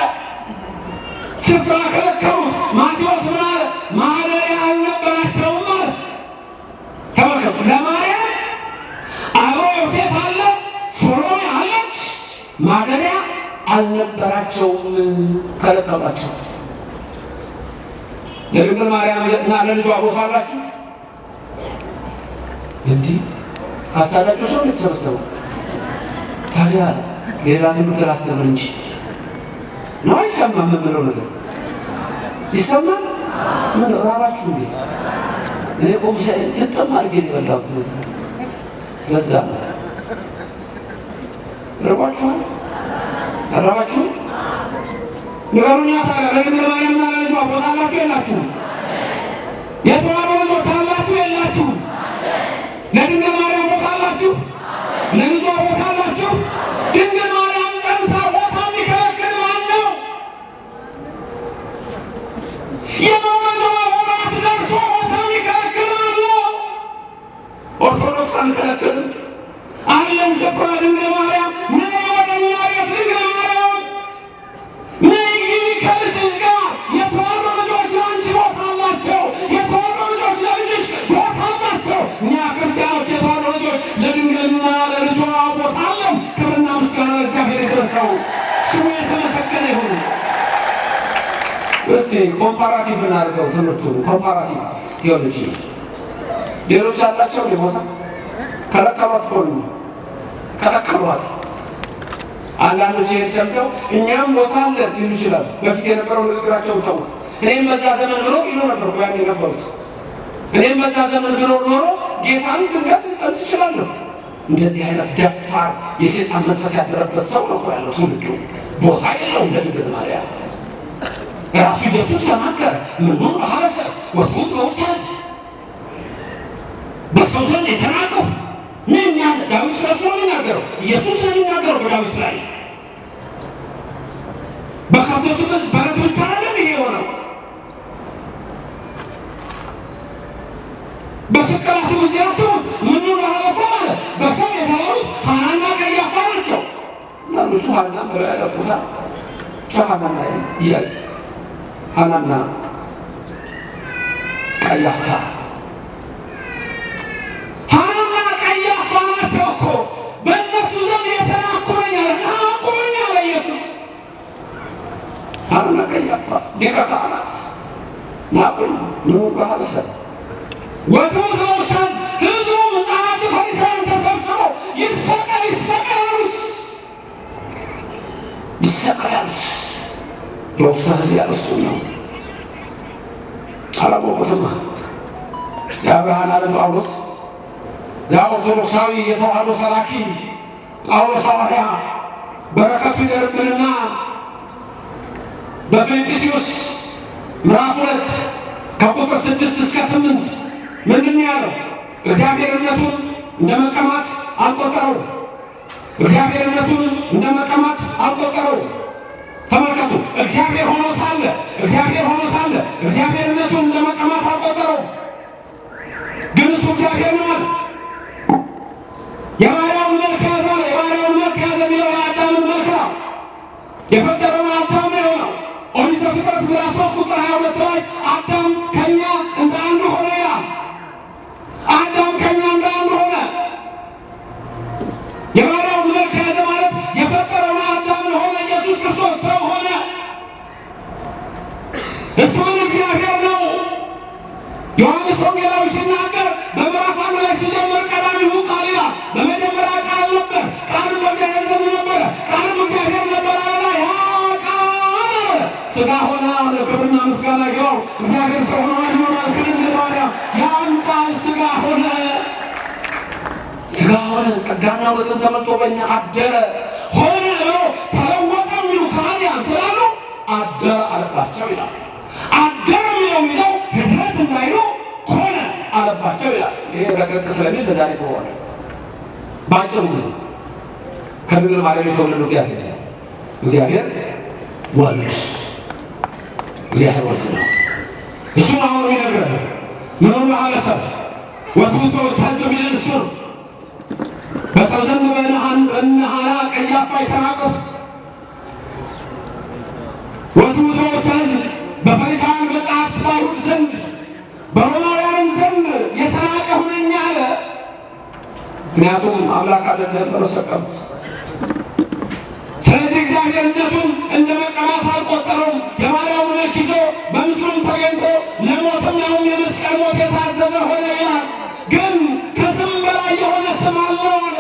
ስፍራ ከለከሉት። ማቴዎስ ምን አለ? ማደሪያ አልነበራቸውም አለ። ተመልከቱ። ለማርያም አብሮ ዮሴፍ አለ፣ ሶሎሜ አለች። ማደሪያ አልነበራቸውም፣ ከለከሏቸው። ለድንግል ማርያም እና ለልጇ ቦታ አላችሁ? እንዲህ አሳዳጆች ነው የተሰበሰቡ። ታዲያ ሌላ ትምህርት ላስተምር እንጂ ነው አይሰማም? የምንለው ነገር ይሰማል? ምን ራባችሁ እንዴ? እኔ ቆምሳይ ግጥም አድርጌ የበላሁት ለዛ ረባችኋል? አራባችሁ ንገሩኛ። ታዲያ ለድንግል ማርያምና ለልጇ ቦታ አላችሁ የላችሁም? የተዋሕዶ ልጆች አላችሁ የላችሁም? ለድንግል ማርያም ቦታ አላችሁ? ለልጇ ቦታ አላችሁ? ድንግል ማርያም ጸንሳ ቦታ የሚከለክል ማን ነው? የመውለጃዋ ወራት ደርሶ ቦታ የሚከለክል ማን ነው? ኦርቶዶክስ አንከለክልም። አለን ስፍራ ድንግል ማርያም ነይ ወደኛ ቤት ድንግል ማርያም ነይ ግቢ ከልጅሽ ጋር። የተዋሕዶ ልጆች ለአንቺ ቦታ አላቸው። የተዋሕዶ ልጆች ለልጅሽ ቦታ አላቸው። እኛ ክርስቲያኖች የተዋሕዶ ልጆች ለድንግልና ለልጇ ቦታ አለን። ክብርና ምስጋና ለእግዚአብሔር ይድረሰው፣ ስሙ የተመሰገነ ይሁን። እስቲ ኮምፓራቲቭ እናድርገው ትምህርቱን። ኮምፓራቲቭ ቴዎሎጂ ሌሎች አላቸው ቦታ ከለከሏት እኮ ነው ከለከሏት። አንዳንዶች ይህን ሰምተው እኛም ቦታ አለን ሊሉ ይችላሉ። በፊት የነበረው ንግግራቸውን ተውት። እኔም በዛ ዘመን ብኖር ይሉ ነበር ያን የነበሩት። እኔም በዛ ዘመን ብኖር ኖሮ ጌታን ድንገት ልጸንስ እችላለሁ። እንደዚህ አይነት ደፋር የሴጣን መንፈስ ያደረበት ሰው ነው ያለው ትውልዱ። ቦታ የለውም ለድንግል ማርያም። ራሱ ኢየሱስ ተናገረ። ምኑን በሐረሰ ወትሑት በውስተ ሕዝብ፣ በሰው ዘንድ የተናቀው ምን ያለ ዳዊት ስለሱ ነው የሚናገረው። ኢየሱስ ነው የሚናገረው በዳዊት ላይ። በከብቶቹ ሕዝብ በረት ብቻ አይደለም ይሄ የሆነው። በስቅላቱ ጊዜ አስቡት። ምኑን በሐረሰ ማለት በሰው የተባሉት ሐናና ቀያፋ ናቸው። አንዳንዶቹ ሐና ብለው ያጠቁታል። ሐናና እያሉ ሐናና ቀያፋ ናቸው እኮ በእነሱ ዘንድ የተናኩረኛል ናኩረኛል ኢየሱስ። ሐናና ቀያፋ ሊቀ ካህናት ናቁኝ። ምኑን በሐረሰ ወትሑት በውስተ ሕዝብ፣ ሕዝቡ ጸሐፍት ፈሪሳውያን ተሰብስበው ይሰቀል ይሰቀል አሉት። ይሰቀል አሉት። በውስተ ሕዝብ ያለሱ ነው። አላወቁትማ። የአብርሃን ዓለም ጳውሎስ የኦርቶዶክሳዊ የተዋሕዶ ሰባኪ ጳውሎስ ሐዋርያ በረከቱ ይደርብንና በፊልጵስዩስ ምዕራፍ 2 ከቁጥር 6 እስከ 8 ምንድን ያለው? እግዚአብሔርነቱን እንደ መቀማት አልቆጠረው። እግዚአብሔርነቱን እንደ መቀማት አልቆጠረው። ተመልከቱ። እግዚአብሔር ሆኖ ሳለ እግዚአብሔርነቱን እንደ መቀማት አልቆጠረው። ግን እሱ እግዚአብሔር ነው አለ። የባሪያውን መልክ ያዘ። የባሪያውን መልክ ያዘ የሚለው የአዳምን መልክ ነው። የፈጠረውን አዳም ነው የሆነው። ኦሪት ዘፍጥረት ምዕራፍ 3 ቁጥር 22 ላይ አዳም ከኛ እንደ አንዱ ሆነ ይላል። አዳም ከኛ እንደ አንዱ ሆነ። የባሪያውን መልክ ያዘ ማለት የፈጠረውን አዳምን ሆነ። ኢየሱስ ክርስቶስ ሰው ሆነ። እሱን እግዚአብሔር ነው። ዮሐንስ ወንጌላዊ ሲናገር በምዕራፍ 1 ላይ ሲጀምር ቀዳሚሁ ቃል ይላል። በመጀመሪያ ቃል ነበር፣ ቃልም በእግዚአብሔር ዘንድ ነበረ፣ ቃልም እግዚአብሔር ነበር አለና ያ ቃል ሥጋ ሆነ አለ። ክብርና ምስጋና ይግባው። እግዚአብሔር ሰው ሆኖ አድኖናል። ከድንግል ማርያም ያን ቃል ሥጋ ሆነ። ሥጋ ሆነ፣ ጸጋና እውነትን ተመልቶ በእኛ አደረ። ሆነ ብሎ ተለወጠ የሚሉ ከሃዲያን ስላሉ አደረ አለባቸው ይላል። አደረ የሚለው ይዘው ህድረት እንዳይሉ ሆነ አለባቸው ይላል። ይሄ ረቀቅ ስለሚል ለዛሬ ተወዋል። ባጭሩ ግን ከድንግል ማርያም የተወለደው እግዚአብሔር ወልድ ነው። እሱን አሁን ይነግረን። ምኑን በሐረሰ ወትሑት በውስተ ሕዝብ የሚለን እሱ ነው። በሰው ዘንድ በእነ ሐና ቀያፋ የተናቀው ወትሑት በውስተ ሕዝብ በፈሪሳውያን በጸሐፍት በአይሁድ ዘንድ በሮማውያን ዘንድ የተናቀሁ ነኝ አለ። ምክንያቱም አምላክ አይደለም ብለው ሰቀሉት። ስለዚህ እግዚአብሔርነቱን እንደ መቀማት አልቆጠረውም። የማርያም መልክ ይዞ በምስሉም ተገኝቶ ለሞትም ያውም የመስቀል ሞት የታዘዘ ሆነ ይላል። ግን ከስም በላይ የሆነ ስም አለው አለ።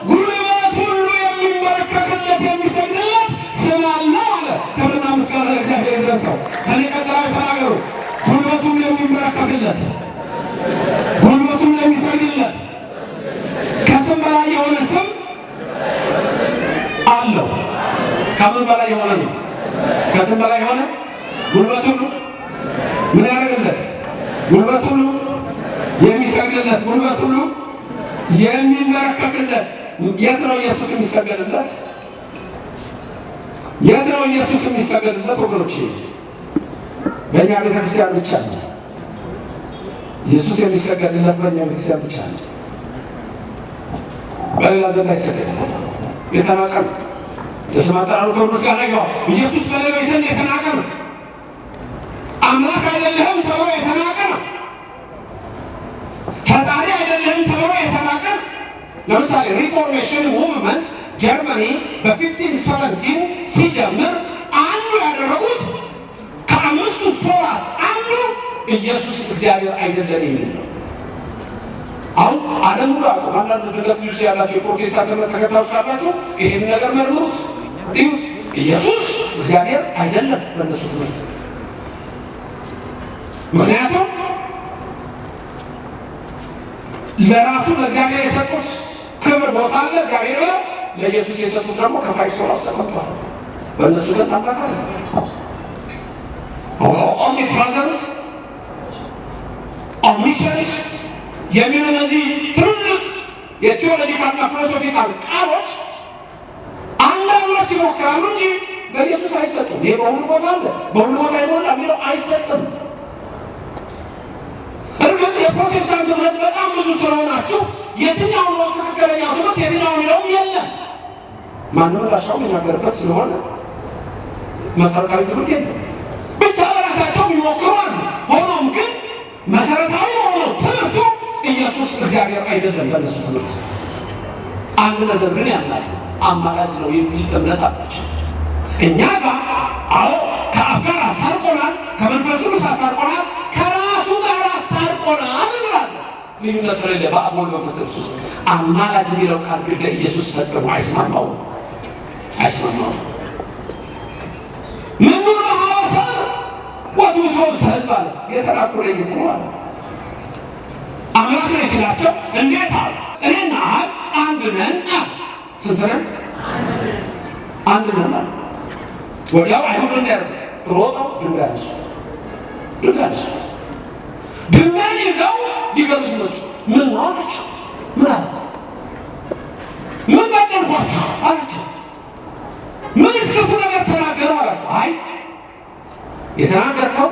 ጉልበት ሁሉ የሚመለከክለት የሚሰግድለት ስም አለው አለ። ክብርና የሚያደርግለት? ጉልበቱን የሚሰግድለት። ከስም በላይ የሆነ ስም አለው። ከምን በላይ የሆነ ነው? ከስም በላይ የሆነ ጉልበት ሁሉ ምን ያደርግለት? ጉልበት ሁሉ የሚሰግድለት፣ ጉልበት ሁሉ የሚመረከክለት። የት ነው ኢየሱስ የሚሰገድለት? የት ነው ኢየሱስ የሚሰገድለት? ወገኖቼ በእኛ ቤተክርስቲያን ብቻ ነው ኢየሱስ የሚሰገድለት፣ በእኛ ቤተክርስቲያን ብቻ ነው። በሌላ ዘንድ አይሰገድለት። የተናቀ ነው። ለስም አጠራሩ ክብር ምስጋና ይግባው። ኢየሱስ በሌሎች ዘንድ የተናቀ ነው። አምላክ አይደለህም ተብሎ የተናቀ ነው። ፈጣሪ አይደለህም ተብሎ የተናቀ ነው። ለምሳሌ ሪፎርሜሽን ሙቭመንት ጀርመኒ በ1517 ሲጀምር አንዱ ያደረጉት ከአምስቱ ሶላስ አንዱ ኢየሱስ እግዚአብሔር አይደለም የሚል ነው። አሁን ዓለም ሁሉ አቁም። አንዳንድ ድንገት ውስጥ ያላቸው የፕሮቴስታንት እምነት ተከታዮች ካላችሁ ይሄን ነገር መርምሩት፣ እዩት። ኢየሱስ እግዚአብሔር አይደለም በእነሱ ትምህርት። ምክንያቱም ለራሱ ለእግዚአብሔር የሰጡት ክብር ቦታ አለ። እግዚአብሔር ለኢየሱስ የሰጡት ደግሞ ከፋይ ሶላስ ተቀምጧል። በእነሱ ግን ታምራት አለ። ኦምኒፕሬዘንስ፣ ኦምኒሸንስ የሚሉ እነዚህ ትልልቅ የቴዎሎጂካልና ፊሎሶፊካል ቃሎች አንዳንዶች ይሞክራሉ እንጂ ለኢየሱስ አይሰጡም። ይሄ በሁሉ ቦታ አለ፣ በሁሉ ቦታ ይሞላ የሚለው አይሰጥም። እርግጥ የፕሮቴስታንት እምነት በጣም ብዙ ስለሆናችሁ የትኛው ነው ትክክለኛው ትምህርት የትኛው የሚለውም የለም። ማንም እንዳሻው የሚናገርበት ስለሆነ መሰረታዊ ትምህርት የለም። ብቻ በራሳቸው ይሞክራሉ። ሆኖም ግን መሰረታዊ የሆነው ትምህርቱ ኢየሱስ እግዚአብሔር አይደለም በእነሱ ትምህርት። አንድ ነገር ግን ያምናሉ፣ አማላጅ ነው የሚል እምነት አላቸው። እኛ ጋር አዎ ከአብ ጋር አስታርቆናል፣ ከመንፈስ ቅዱስ አስታርቆናል፣ ከራሱ ጋር አስታርቆናል እንላለን። ልዩነት ስለሌለ በአብ ወልድ መንፈስ ቅዱስ ውስጥ አማላጅ የሚለው ቃል ግን ለኢየሱስ ፈጽሞ አይስማማውም፣ አይስማማውም። ምኑ ማህበረሰብ ወትውቶ ውስጥ ህዝብ አለ የተናኩረኝ እኮ አለ አምላክ ነኝ ሲላቸው እንዴት አሉ? እኔና አብ አንድ ነን አሉ። ስንት ነን? አንድ ነን አሉ። ወዲያው አይሁድ ያደርጉት ሮጠው ድንጋይ አነሱ፣ ድንጋይ አነሱ። ድንጋይ ይዘው ሊገሉት መጡ። ምን ነው አላቸው? ምን አለ? ምን በደልኳቸው አላቸው? ምን ክፉ ነገር ተናገሩ አላቸው? አይ የተናገርከው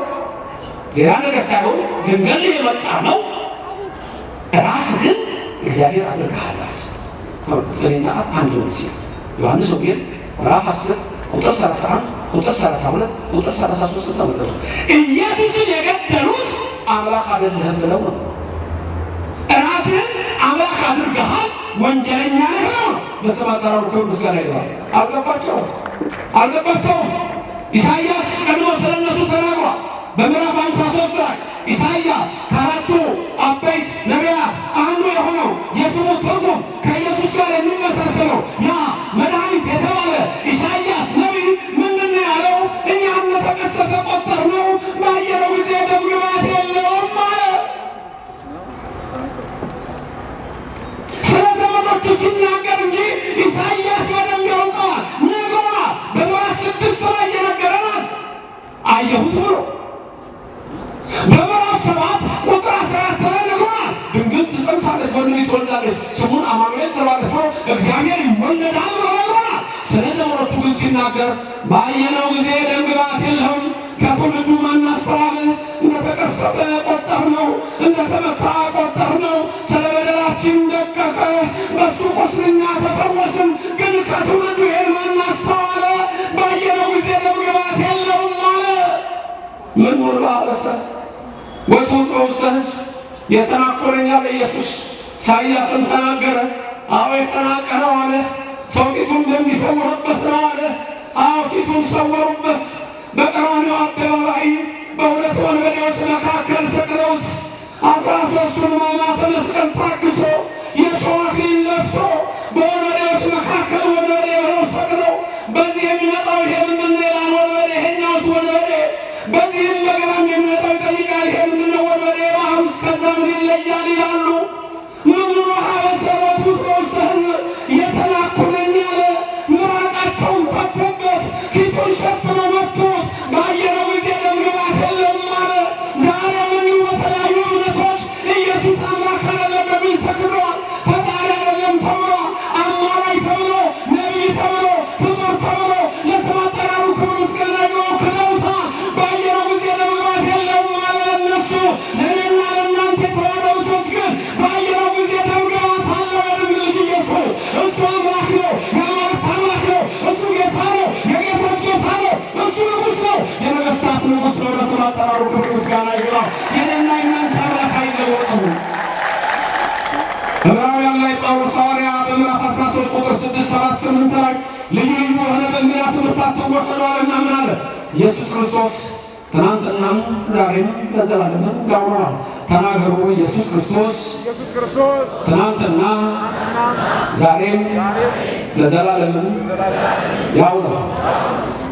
ሌላ ነገር ሳይሆን ልንገልህ የመጣ ነው፣ ራስህን እግዚአብሔር አድርገሃል። እኔና አብ አንድ ነን ሲል ዮሐንስ ወንጌል ምዕራፍ 10 ቁጥር 31 ቁጥር 32 ቁጥር 33 ተመልከቱ። ኢየሱስን የገደሉት አምላክ አይደለህም ብለው ነው። ራስህን አምላክ አድርገሃል፣ ወንጀለኛ ነህ ብለው ነው። ለስም አጠራሩ ክብር ምስጋና ይግባው። አልገባቸውም። ኢሳይያስ ቀድሞ ስለነሱ ተናግሯል። በምዕራፍ 53 ላይ ኢሳይያስ ከአራቱ አበይት ነቢያት አንዱ የሆነው የስሙ ትርጉም ከኢየሱስ ጋር የሚመሳሰለው ያ መድኃኒት የተባለ ኢሳይያስ ነቢይ ምንድን ነው ያለው? እኛም እንደተቀሰፈ ቆጠርነው፣ ባየነው ጊዜ ደም ግባት የለውም አለ። ስለ ዘመዶቹ ሲናገር እንጂ ኢሳይያስ በደንብ ያውቀዋል፣ ነግሮናል። በምዕራፍ 6 ላይ እየነገረናል አየሁት ብሎ በምዕራፍ 7 ቁጥር 14 ላይ ነግሮናል። ድንግል ትጸንሳለች፣ ወንድ ልጅ ትወልዳለች፣ ስሙን አማኑኤል ትለዋለች ብሎ እግዚአብሔር ይወለዳል ብሎ ነግሮናል። ስለ ዘመኖቹ ግን ሲናገር ባየነው ጊዜ ደም ግባት የለውም፣ ከትውልዱ ማን አስተዋለ? እንደተቀሰፈ ቆጠርነው፣ እንደተመታ ቆጠርነው፣ ስለ በደላችን ደቀቀ፣ በእሱ ቁስል እኛ ተፈወስን። ግን ከትውልዱ ይሄን ማን አስተዋለ? ባየነው ጊዜ ደም ግባት የለውም አለ። ምን ወርባ አለሰ ወትውቶ ውስተ ሕዝብ የተናኮለኛል ኢየሱስ። ኢሳይያስም ተናገረ። አዎ የተናቀ ነው አለ። ሰው ፊቱን እንደሚሰውርበት ነው አለ። አዎ ፊቱን ሰወሩበት። በቀራንዮ አደባባይ በሁለት ወንበዴዎች መካከል ሰቅለውት 13ቱን ሕማማተ መስቀል ታግሶ የሾህ አክሊል ለብሶ በወንበዴዎች መካከል ወንበዴ ብለው ሰቅለው በዚህ የሚመጣው ይሄ ምንድን ነው ይላል ወንበዴ፣ ይሄኛውስ ወንበዴ። በዚህም በግራም የሚመጣው ይጠይቃል ይሄ ምንድን ነው ወንበዴ 8 ላይ ልዩ ልዩ የሆነ በእንግዳ ትምህርት አትወሰዱ አለና ምን አለ? ኢየሱስ ክርስቶስ ትናንትናም ዛሬም ለዘላለምም ያው ነው። ተናገሩ። ኢየሱስ ክርስቶስ ትናንትና ዛሬም ለዘላለምም ያው ነው።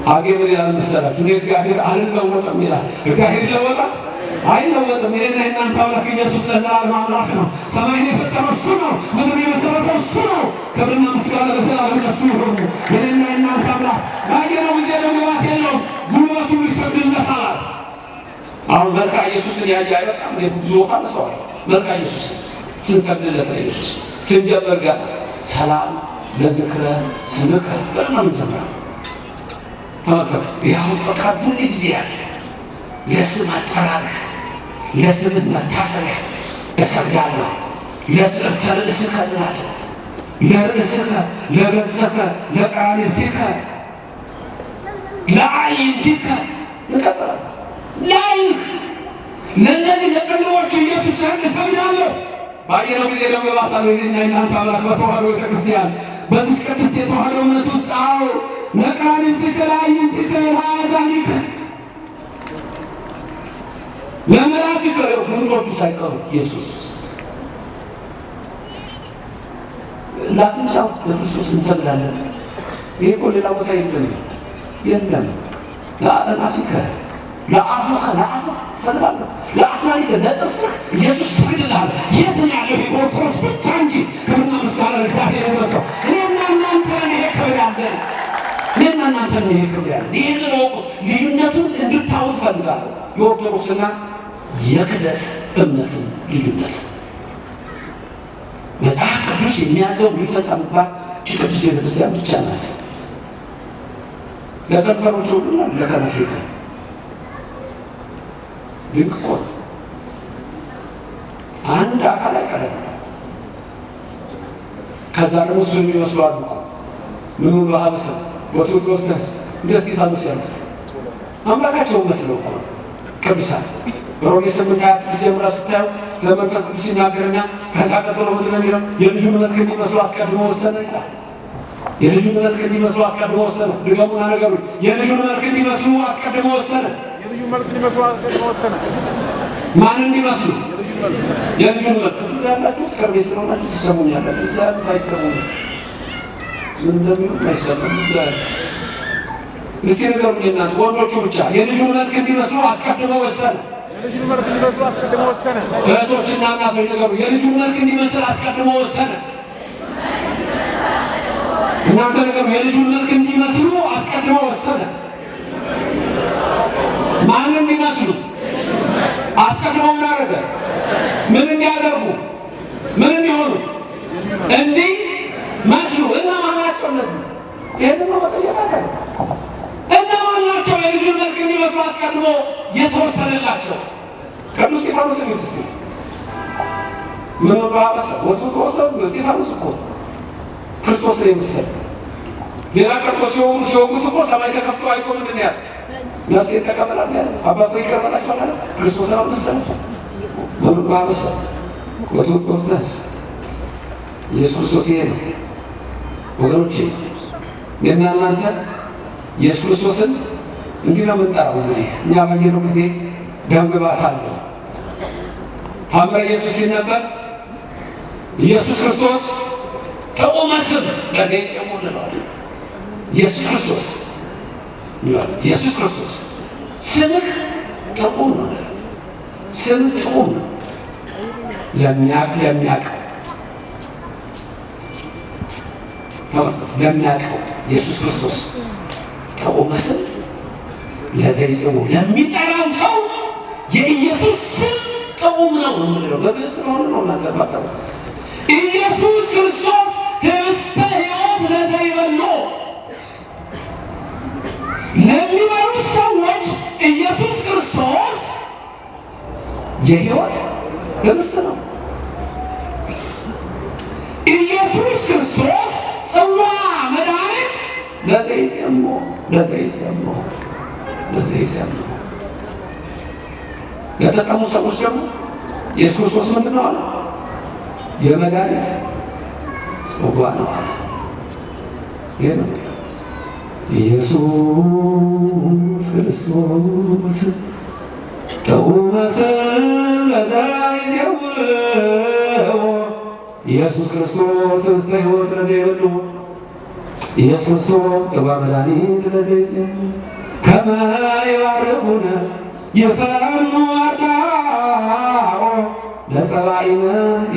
አጌ ምን ያህል መሰላችሁ? እኔ እግዚአብሔር አልለወጥም ይላል። እግዚአብሔር ይለወጣል? አይለወጥም። እኔና እናንተ አምላክ ኢየሱስ ለዘላለም አምላክ ነው። ሰማይን የፈጠረው እሱ ነው። ምድርን የመሰረተው እሱ ነው። ክብርና ምስጋና ለዘላለም ለእሱ ይሁን። እኔና እናንተ አምላክ ባየነው ጊዜ ለመግባት የለውም፣ ጉልበቱ ይሰግድለታል። አሁን መልካ ኢየሱስን ያየ አይበቃም። ብዙ ቦታ ነሰዋል። መልካ ኢየሱስ ስንሰግድለት ለኢየሱስ ስንጀምር ጋር ሰላም ለዝክረ ስምከ ቀና ምንጀምራ ተመልከቱ። ያው በቃ ሁሉ ጊዜ ያለ ለስም አጠራርህ ለስምህ መታሰቢያ እሰግዳለሁ። ለስዕርተ ርእስከ እላለሁ። ለርእስከ ለገጸከ ለቀራንብትከ ለአዕይንቲከ እንቀጥላለን። ለዓይንህ ለእነዚህ ለቅንድቦቹ ኢየሱስ እሰግዳለሁ። ባየነው ጊዜ ለመግባት አለ እና እናንተ አምላክ በተዋህዶ ቤተክርስቲያን በዚህ ቅድስት የተዋህዶ እምነት ውስጥ አዎ ለቀራንብትከ ለአዕይንቲከ ለአእዛኒከ ለመላእክት ጉንጮቹ ሳይቀሩ ኢየሱስ ለአፍንጫው ለክርስቶስ እንሰግዳለን። ይሄ እኮ ሌላ ቦታ የለም። ለአናፊከ ለአፍከ ለአፍህ እሰግዳለሁ። ለአፍናኒከ ለጥርስህ ኢየሱስ እሰግድልሃለሁ። የት ነው ያለው? ኦርቶዶክስ ብቻ እንጂ ክብርና ምስጋና ለእግዚአብሔር ይድረሰው። እኔና እናንተ ይሄ ክብር ያለን እኔና እናንተ ይሄ ክብር ያለን። ይህንን ወቁ። ልዩነቱን እንድታውቁ እፈልጋለሁ። የኦርቶዶክስና የክህደት እምነትን ልዩነት መጽሐፍ ቅዱስ የሚያዘው የሚፈጸምባት ቅዱስ ቤተክርስቲያን ብቻ ናት። ለከንፈሮች ሁሉና ለከነፌከ ድንቅ እኮ አንድ አካል አይቀርም። ከዛ ደግሞ እሱ የሚመስሉ አሉ እኮ ምኑን በሀበሰብ ቦቱት ወስደት እንደ እስጢፋኖስ ያሉት አምላካቸውን መስለው እኮ ቅዱሳን በሮሜ 8:26 ጀምሮ ስታዩ ዘመንፈስ ቅዱስ ሲናገርና ከዛ ቀጥሎ ምንድን ነው የሚለው? የልጁን መልክ እንዲመስሉ አስቀድሞ ወሰነ ይላል። የልጁን መልክ እንዲመስሉ አስቀድሞ ወሰነ። ድገሙና ነገሩ የልጁን መልክ እንዲመስሉ አስቀድሞ ወሰነ። የልጁን መልክ እንዲመስሉ አስቀድሞ ወሰነ። ማን እንዲመስሉ? የልጁን መልክ ያላችሁት ቅርቤ ስለሆናችሁ ትሰሙኛላችሁ። ስላሉ አይሰሙም። ምን እንደሚሉ አይሰሙም። ስላሉ እስቲ ነገሩኝ እናንተ ወንዶቹ ብቻ የልጁን መልክ እንዲመስሉ አስቀድሞ ወሰነ። የልጁን መልክ እንዲመስሉ አስቀድሞ ወሰነ። እህቶችና እናቶች ነገሩ የልጁን መልክ እንዲመስል አስቀድሞ ወሰነ። እናንተ ነገሩ የልጁን መልክ እንዲመስሉ አስቀድሞ ወሰነ። ማን እንዲመስሉ አስቀድሞ ምን አደረገ? ምን እንዲያደርጉ? ምን እንዲሆኑ? እንዲህ መስሉ። እነማን ናቸው እነዚህ? ይህን ነው መጠየቃት አለ። እነማን ናቸው የልጁን መልክ እንዲመስሉ አስቀድሞ የተወሰነላቸው? ቅዱስ እስጢፋኖስ ነው። እስቲ ምን ባባሰ ወጥቶ ወስደው እስጢፋኖስ እኮ ክርስቶስ ነው የመሰለ። ሌላ ቀርቶ ሲወጉት እኮ ሰማይ ተከፍቶ አይቶ ምንድን ነው ያለው? ነፍሴን ተቀበላል ያለ አባቶ ይቀበላቸዋል አለ። ክርስቶስ ነው መሰለ። ምን ባባሰ ወጥቶ ወስደው ኢየሱስ ክርስቶስ ይሄ ነው ወገኖቼ። የእኛ እናንተ ኢየሱስ ክርስቶስን እንዲህ ነው የምንጠራው። እንግዲህ እኛ ባየነው ጊዜ ደም ግባት አለው። ሐመረ ኢየሱስ ሲነበር ኢየሱስ ክርስቶስ ጥዑመ ስም ለዘይ ሲያሙ እንለዋል። ኢየሱስ ክርስቶስ ይላል። ኢየሱስ ክርስቶስ ስምህ ጥዑም ነው። ስምህ ጥዑም ነው ለሚያውቀው ለሚያውቀው ኢየሱስ ክርስቶስ ጥዑመ ስም ለዘይ ሲያሙ ለሚጠራው ሰው የኢየሱስ ስም ጥዑም ነው የምንለው በግዕዝ ስለሆነ ነው። እናንተ ባታው ኢየሱስ ክርስቶስ ህብስተ ሕይወት ለዘይበሉ ለሚበሉ ሰዎች ኢየሱስ ክርስቶስ የሕይወት ህብስት ነው። ኢየሱስ ክርስቶስ ጽዋ መድኃኒት ለዘይሴሞ ለተጠሙ ሰዎች ደግሞ ኢየሱስ ክርስቶስ ምንድን ነው አለ? የመድኃኒት ጽዋ ነው አለ። ይሄ ነው ኢየሱስ ክርስቶስ ጥዑመ ስም ለዘይዜው ኢየሱስ ክርስቶስ እስተ ሕይወት ለዘይበሉ ኢየሱስ ክርስቶስ ጽዋ መድኃኒት ለዘይጼው ከመ ይባርኩነ ይፈኑ አርዳኦ ለጸባኢነ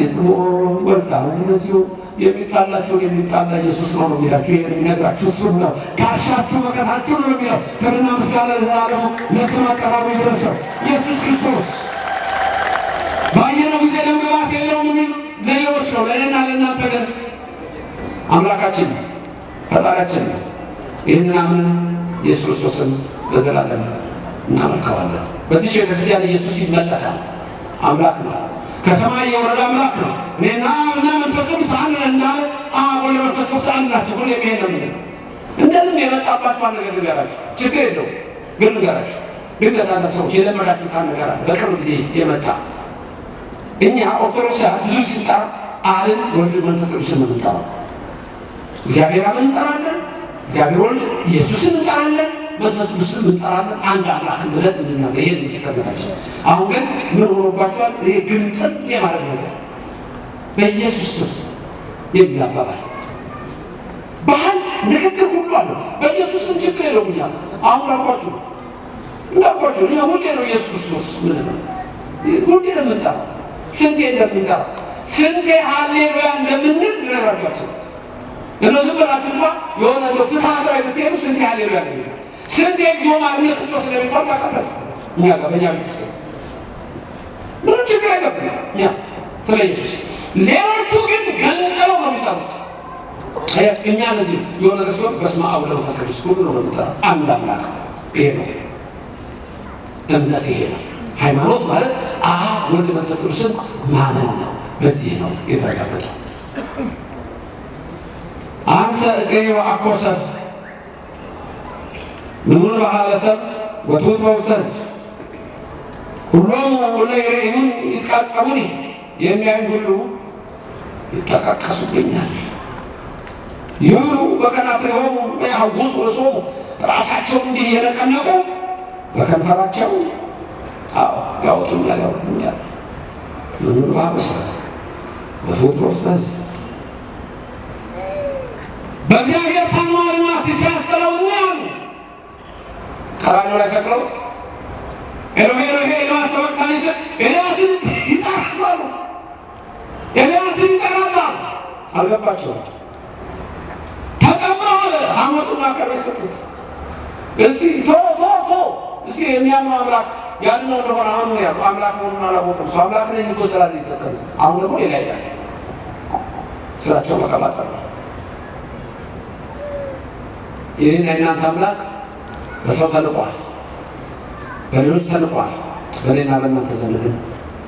ይጽምኦ ወልዳሁ መስዮ የሚጣላችሁን የሚጣላ ኢየሱስ ነው የሚላችሁ። ይሄን የሚነግራችሁ እሱ ነው። ጋሻችሁ መከታችሁ ነው የሚለው። ክብርና ምስጋና ለዘላለሙ ለስሙ አጠራሩ ይድረሰው። ኢየሱስ ክርስቶስ ባየነው ጊዜ ደም ግባት የለውም የሚል ለሌሎች ነው። ለእኔና ለእናንተ ግን አምላካችን ፈጣሪያችን ነው። ይህንን አምነን ኢየሱስ ክርስቶስን ለዘላለም እናመልከዋለን። በዚህ ቤተክርስቲያን ኢየሱስ ይመለካል። አምላክ ነው። ከሰማይ የወረደ አምላክ ነው። እኔና አብና መንፈስ ቅዱስ አንድ ነን እንዳለ አብ ወልድ መንፈስ ቅዱስ አንድ ናቸው። ሁሌ ይሄን ነው የምንለው። እንደዚህ የመጣባችሁ አንድ ነገር ልንገራችሁ፣ ችግር የለውም ግን ልንገራችሁ። ድንገት አንዳንድ ሰዎች የለመዳችሁት አንድ ነገር አለ፣ በቅርብ ጊዜ የመጣ እኛ ኦርቶዶክሳውያን ብዙ ስንጠራ አብን ወልድ መንፈስ ቅዱስን ነው የምንጠራው። እግዚአብሔር አብን እንጠራለን፣ እግዚአብሔር ወልድ ኢየሱስን እንጠራለን፣ መንፈስ ቅዱስን እንጠራለን። አንድ አምላክን ብለን እንድናገር ይሄን ሲከተታችን። አሁን ግን ምን ሆኖባችኋል? ይሄ ግንጥል የማለት ነገር በኢየሱስ ስም የሚል አባባል ባህል ንግግር ሁሉ አለ። በኢየሱስ ስም ችግር የለውም እያለ አሁን እንዳልኳችሁ ሁሌ ነው ኢየሱስ ክርስቶስ ምን ነው ሁሌ ነው የምንጠራው። ስንቴ እንደምንጠራው ስንቴ ሃሌሉያ እንደምንል ልነግራችኋቸው። ዝም ብላችሁ እንኳን የሆነ ፍትሐት ላይ ብትሄዱ ስንቴ ሃሌሉያ ነው፣ ስንቴ እግዚኦ ማርነ ክርስቶስ ስለሚባል ታውቃላችሁ። እኛ ጋር በእኛ ቤተክርስቲያን ምንም ችግር የለብንም እኛ ስለ ኢየሱስ። ሌሎቹ ግን ገንጥለው ነው የሚጠሩት። እኛ እነዚህ የሆነ ነገር ሲሆን በስመ አብ ወወልድ ወመንፈስ ቅዱስ ሁሉ ነው የምንጠራው። አንድ አምላክ ይሄ ነው እምነት፣ ይሄ ነው ሃይማኖት ማለት አብ ወልድ መንፈስ ቅዱስን ማመን ነው። በዚህ ነው የተረጋገጠው። አንሰ እፄ ወአኮ ሰብ ምኑን በሀበ ሰብ ወትሑት በውስተ ሕዝብ ሁሎሙ ለይሬሙን ይትቃጸሙኒ የሚያዩኝ ሁሉ ይጠቃቀሱብኛል። ይብሉ በከናፍሪሆሙ ወያሐውፁ ርእሶሙ ራሳቸውን እንዲህ እየነቀነቁ በከንፈራቸው ያወጡኛል ያወጡኛል። ምኑን በሀበ ሰብ ወትሑት በውስተ ሕዝብ በእግዚአብሔር ታማኝና ሲያስጥለው እናያሉ። ቀራንዮ ላይ ሰቅለውት ኤሎሄ ኤሎሄ ለማ ሰበቅታኒ ሲል ኤልያስን ይጠራሉ። ኤልያስን ይጠራሉ። አልገባቸውም። ተጠማሁ አለ። ሐሞቱና ከርቤ ሰጡት። እስቲ እስቲ የሚያምነው አምላክ ያድነው እንደሆነ አሁን ነው ያሉ። አምላክ መሆኑን አላወቁም። ሰው አምላክ ነኝ እኮ ስላለ ይሰጠሉ። አሁን ደግሞ ሌላ ይላል። ስራቸው መቀባጠር ነው። የኔና የእናንተ አምላክ በሰው ተልቋል፣ በሌሎች ተልቋል። በእኔና በእናንተ ዘንድ ግን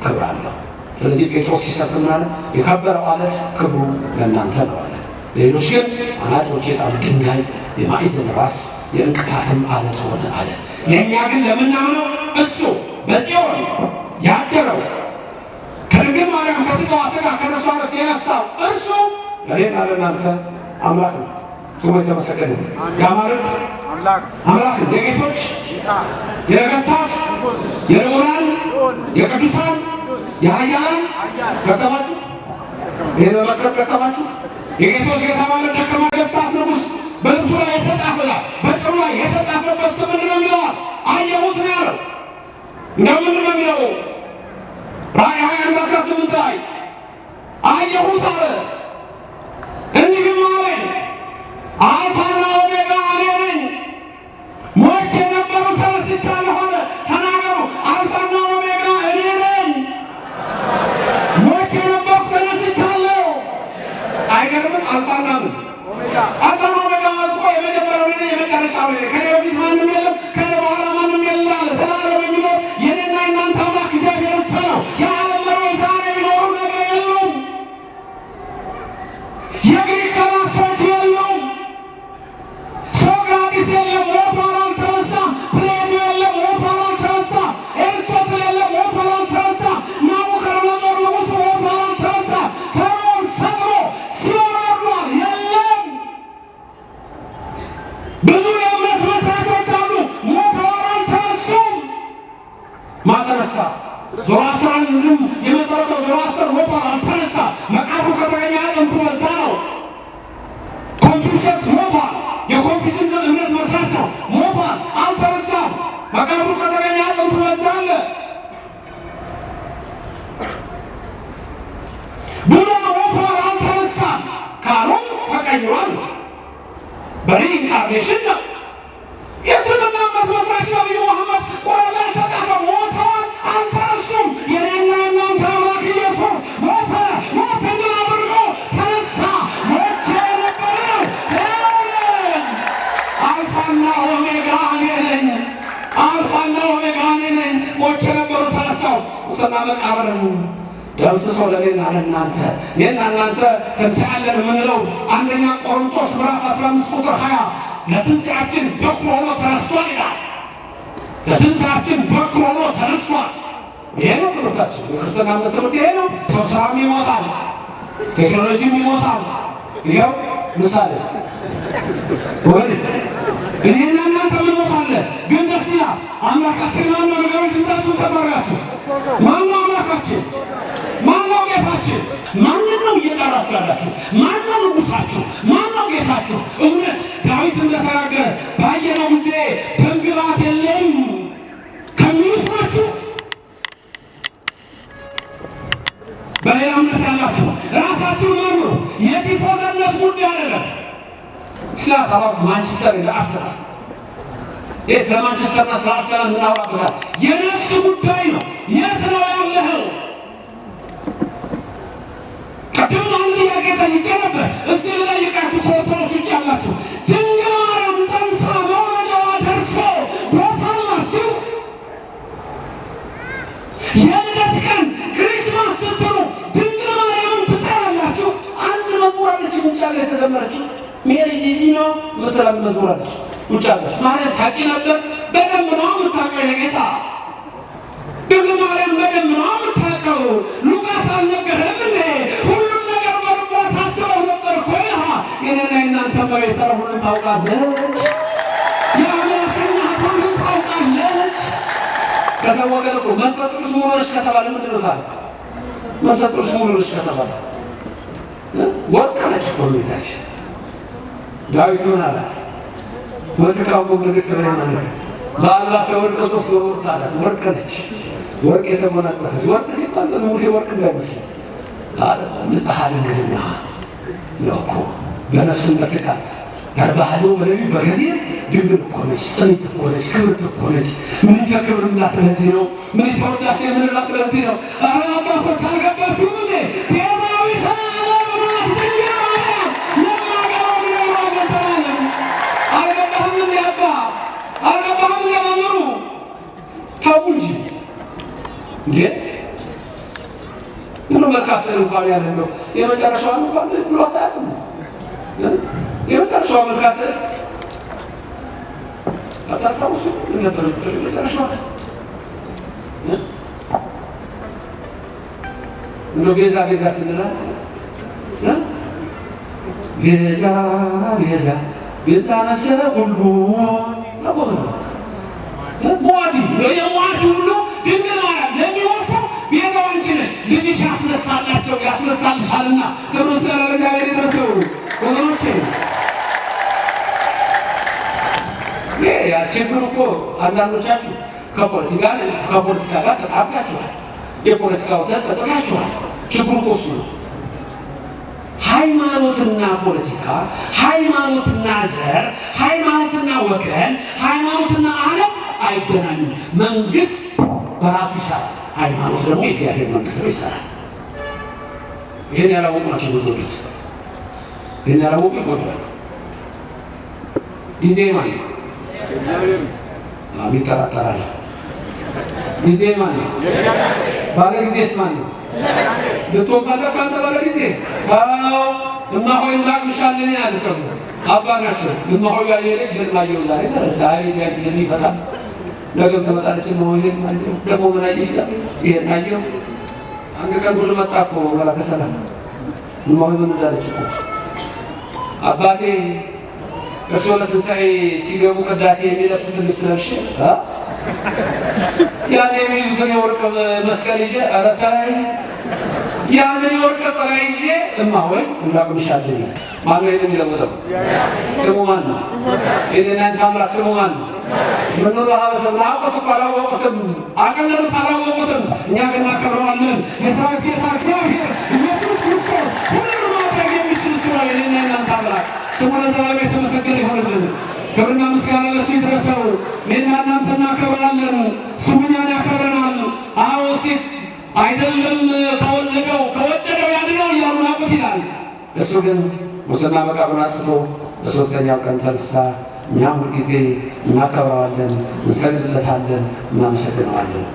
ክብር አለው። ስለዚህ ጴጥሮስ ሲሰብክ ምን አለ? የከበረው ዓለት ክብሩ ለእናንተ ነው አለ። ሌሎች ግን አናጢዎች የጣሉ ድንጋይ፣ የማዕዘን ራስ፣ የእንቅፋትም ዓለት ሆነ አለ። ለእኛ ግን ለምናምነው እሱ በጽዮን ያደረው ከድንግል ማርያም ከሥጋዋ ሥጋ ከነፍሷ ነፍስ የነሳው እርሱ ለእኔና ለእናንተ አምላክ ነው። ስሙ የተመሰገነ ነው። የአማልክት አምላክ የጌቶች የነገሥታት የልዑላን የቅዱሳን የኃያላን ደከማችሁ። ይህን በመስቀል ደከማችሁ። የጌቶች ጌታ ማለት ደከማ ነገሥታት ንጉሥ በልብሱ ላይ የተጻፈላል በጭኑ ላይ የተጻፈበት ስም ምንድን ነው የሚለዋል? አየሁት ነው ያለው። እንደው ምንድን ነው የሚለው? ራእይ 21:18 ላይ አየሁት አለ። እንዲህም አለኝ አልፋና ኦሜጋ እኔ ነኝ፣ ሞቼ የነበሩ ተነስቻለሁ አለ። ተናገሩ። አልፋና ኦሜጋ እኔ ነኝ፣ ሞቼ የነበሩ ተነስቻለሁ። አይገርምም? አልፋና አልፋና ኦሜጋ ማለት እኮ የመጀመሪያው እኔ ነኝ፣ የመጨረሻው እኔ ነኝ። ከእኔ በፊት ማንም የለም፣ ከእኔ በኋላ ማንም የለም አለ። ዘላለም የሚኖር የእኔና የእናንተ አምላክ እግዚአብሔር ብቻ ነው። የዓለም መሪዎች ዛሬ ቢኖሩ ነገ የሉም። ተቀይሯል። በሪኢንካርኔሽን ነው። የእስልምና እምነት መስራች ነቢዩ መሐመድ ቁርአን ላይ ተጻፈ፣ ሞተዋል፣ አልተነሱም። የኔና የእናንተ አምላክ ኢየሱስ ሞተ፣ ሞትን ድል አድርጎ ተነሳ። ሞቼ ነበረው አልፋና ኦሜጋ እኔ ነኝ፣ አልፋና ኦሜጋ እኔ ነኝ። ሞቼ ነበሩ ተነሳው። ሙስና መቃብርን ደምስሰው ለኔና ለእናንተ እኔና እናንተ ትንሣኤ አለን የምንለው አንደኛ ቆሮንቶስ ምዕራፍ 15 ቁጥር 20 ለትንሣኤያችን በኩር ሆኖ ተነስቷል ይላል። ለትንሣኤያችን በኩር ሆኖ ተነስቷል። ይሄ ነው ትምህርታችን። የክርስትና እምነት ትምህርት ይሄ ነው። ሰው ስራም ይሞታል፣ ቴክኖሎጂም ይሞታል። ይኸው ምሳሌ ወይ እኔና እናንተ እንሞታለን። ግን ደስ ይላል። አምላካችን ማነው? ነገሮች ድምፃችሁን ተዘራችሁ። ማነው አምላካችን? ማነው ጌታችን? ማንን ነው እየጠራችሁ ያላችሁ? ማነው ንጉሳችሁ? ማነው ጌታችሁ? እውነት ዳዊት እንደተናገረ ባየነው ጊዜ ደምግባት የለም ከሚሉት ናችሁ። በሌላ እምነት ያላችሁ ራሳችሁን መርምሩ። የቲፎዘነት ጉዳይ አይደለም። ስላታውት ማንቸስተር ለአርሰናል ስለ ማንቸስተርና ስለ አርሰናል እናወራበታል። የነፍስ ጉዳይ ነው። የት ነው ያለኸው? ቅድም አንድ ጥያቄ ጠይቄ ነበር። እስኪ ልጠይቃችሁ ከኦርቶዶክስ ውጭ ያላችሁ ድንግል ማርያም ጸንሳ መውለጃዋ ደርሶ ቦታ አላችሁ? የልደት ቀን ክሪስማስ ስትሉ ድንግል ማርያምን ትጠራላችሁ? አንድ መዝሙር አለች ውጭ ላይ የተዘመረችው ሜሪ ዲዲ ነው ምትላል መዝሙር አለች ውጭ አለች። ማርያም ታውቂ ነበር? በደንብ ነው የምታውቀው የጌታ ድንግል ማርያም በደንብ ነው የምታውቀው። ሉቃስ አልነገረም እንዴ? ሁሉም ነገር በልቧ ታስበው ነበር እኮ። የኔና የእናንተ መቤት ሁሉን ታውቃለች። የአምላክ እናት ሁሉን ታውቃለች። ከሰው ወገን እኮ መንፈስ ቅዱስ ሙሉ ነሽ ከተባለ ምንድን ነው ታዲያ? መንፈስ ቅዱስ ሙሉ ነሽ ከተባለ ወርቅ ነች እኮ ቤታችን። ዳዊት ምን አላት? ወትካው ንግሥት ብለህ በአልባሰ ወርቅ ሶፍ ወርቅ አላት። ወርቅ ነች፣ ወርቅ የተጎናጸፈች። ወርቅ ሲባል ሙሉ ወርቅ እንዳይመስል ንጽሐ ድንግልና ነው እኮ በነፍስም በሥጋ ያርባህሉ ወለቢ በገቢር ድንግል እኮ ነች፣ ጽኒት እኮ ነች፣ ክብርት እኮ ነች። ምኒተ ክብር ምላት ለዚህ ነው። ምኒተ ውዳሴ ምንላት ለዚህ ነው። ኧረ አባቶች አልገባችሁም እንዴ? ቤዛዊተ ዓለም ናት ድንግል ማርያም። ለማገባው ሊኖሩ አገሰላለን። አልገባህም እንዴ አባ? አልገባህም እንዴ መምህሩ? ተው እንጂ እንዴ! ምነው መካሰል እንኳን ያለው የመጨረሻውን እንኳን ብሎት አያውቅም። የመጨረሻው መካሰል አታስታውሱ ነበር? የመጨረሻው እንደው ቤዛ ቤዛ ስንላት ቤዛ ቤዛ ቤዛ ነፍሰ ሁሉ ሟቲ የሟቲ ሁሉ ድንግል ማርያም ለሚወርሰው ቤዛው አንቺ ነሽ። ልጅሽ ያስነሳላቸው ያስነሳልሻልና ክብር ምስጋና ለእግዚአብሔር ይድረሰው። ወገኖቼ ያ ችግሩ እኮ አንዳንዶቻችሁ ከፖለቲካ ጋር ተጣብቃችኋል። የፖለቲካ ወተት ጠጥታችኋል። ችግሩ እኮ እሱ ነው። ሃይማኖትና ፖለቲካ፣ ሃይማኖትና ዘር፣ ሃይማኖትና ወገን፣ ሃይማኖትና ዓለም አይገናኙም። መንግስት በራሱ ይሰራል፣ ሃይማኖት ደግሞ የእግዚአብሔር መንግስት ነው ይሰራል። ይህን ያላወቁ ናቸው የሚጎዱት። ይህን ያላወቁ ይጎዳሉ። ጊዜ ማን ነው? ይጠራጠራል። ጊዜ ማን ነው? ባለ ጊዜስ ማን ነው? ልትወጣ ካንተ ባለ ጊዜ እማሆይ እንዳቅምሻለን ያለ ሰው አባ ናቸው። እማሆይ ያየለች ህልማየው ዛሬ ያንቺን ይፈታል። ነገም ትመጣለች። እማሆይ ህልማየው ደግሞ ምን አየሽ? ይሄን አየው። አንድ ቀን ጉድ መጣ እኮ መላከ ሰላም። እማሆይ ምን እንዳለች እኮ አባቴ እርሶ ለትንሣኤ ሲገቡ ቅዳሴ የሚለብሱትን ልብስ ለብሼ ያን የሚይዙትን የወርቅ መስቀል ይዤ ኧረ ተይ ያንን የወርቅ ጽላ ይዤ እማሆይ እንዳቅምሻለኝ። ማነው ይሄን የሚለውጠው? ስሙ ማን ነው? የእናንተ አምላክ ስሙ ማን ነው? ምንሎ ሀበሰብ አውቀት እኮ አላወቁትም፣ አቀለሉት አላወቁትም። እኛ ግን እናከብረዋለን። የሰራዊት ጌታ እግዚአብሔር ኢየሱስ ክርስቶስ ሁሉን ማድረግ የሚችል ስራ የእናንተ አምላክ ስሙ ለዘላለም የተመሰገነ ይሆንልን። ክብርና ምስጋና ለእሱ ይድረሰው። እኔና እናንተ እናከብራለን፣ እሱም እኛን ያከብረናል። አዎ እስቲ አይደለም ከወደደው ያድነው እያሉ ናቁት ይላል። እሱ ግን ሙስና መቃብሩን አጥፍቶ በሦስተኛው ቀን ተነሳ። እኛም ሁልጊዜ እናከብረዋለን፣ እንሰግድለታለን፣ እናመሰግነዋለን።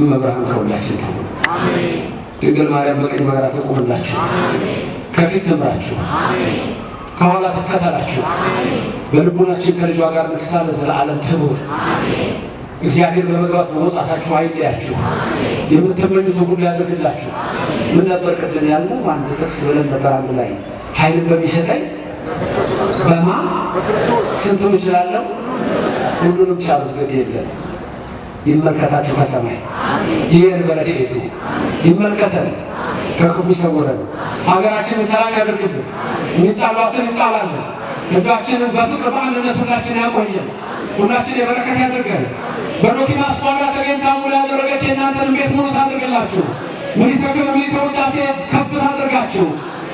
መብርሃን ከሁላችን ትሁን። ድንግል ማርያም በቀኝ በግራ ትቁምላችሁ፣ ከፊት ትምራችሁ፣ ከኋላ ትከተላችሁ። በልቡናችን ከልጇ ጋር ነግሳ ለዘላለም ትኑር። እግዚአብሔር በመግባት በመውጣታችሁ አይለያችሁ፣ የምትመኙት ሁሉ ያደርግላችሁ። ምን ነበር ቅድም ያልነው? አንድ ጥቅስ ብለን ነበር አንድ ላይ ኃይልን በሚሰጠኝ በማ ስንቱን እችላለሁ? ሁሉንም ቻሉት። ግድ የለም ይመልከታችሁ ከሰማይ ይሄን በረድኤቱ ይመልከተን፣ ከክፉ ይሰውረን፣ ሀገራችንን ሰላም ያደርግልን፣ የሚጣሏትን ይጣላልን፣ ሕዝባችንን በፍቅር በአንድነት ሁላችን ያቆየን፣ ሁላችን የበረከት ያድርገን። በዶኪማስ ጓዳ ተገኝታ ሙሉ ያደረገች የእናንተን ቤት ሙሉ ታድርግላችሁ። ምሊተ ክብር ምሊተ ውዳሴ ከፍ ታድርጋችሁ።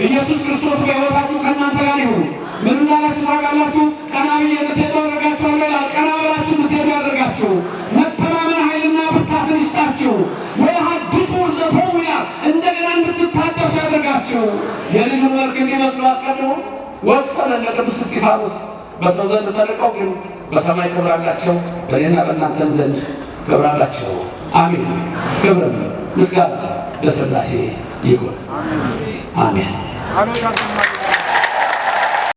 ኢየሱስ ክርስቶስ በሕይወታችሁ ከእናንተ ጋር ይሁን። ምን እንዳላችሁ ታውቃላችሁ? ቀና ብዬ የምትሄዱ ያደርጋችኋለሁ ይላል። ቀና ብላችሁ የምትሄዱ ያደርጋችሁ። መተማመን ኃይልና ብርታትን ይስጣችሁ። ወሐድሱ ውርዘቶሙ ይላል። እንደገና እንድትታደሱ ያደርጋችሁ። የልጁን መልክ እንዲመስሉ አስቀድሞ ወሰነ ለቅዱስ እስጢፋኖስ። በሰው ዘንድ ተልቀው ግን በሰማይ ክብር አላቸው፣ በእኔና በእናንተም ዘንድ ክብር አላቸው። አሜን። ክብርም ምስጋና ለሥላሴ ይሁን። አሜን።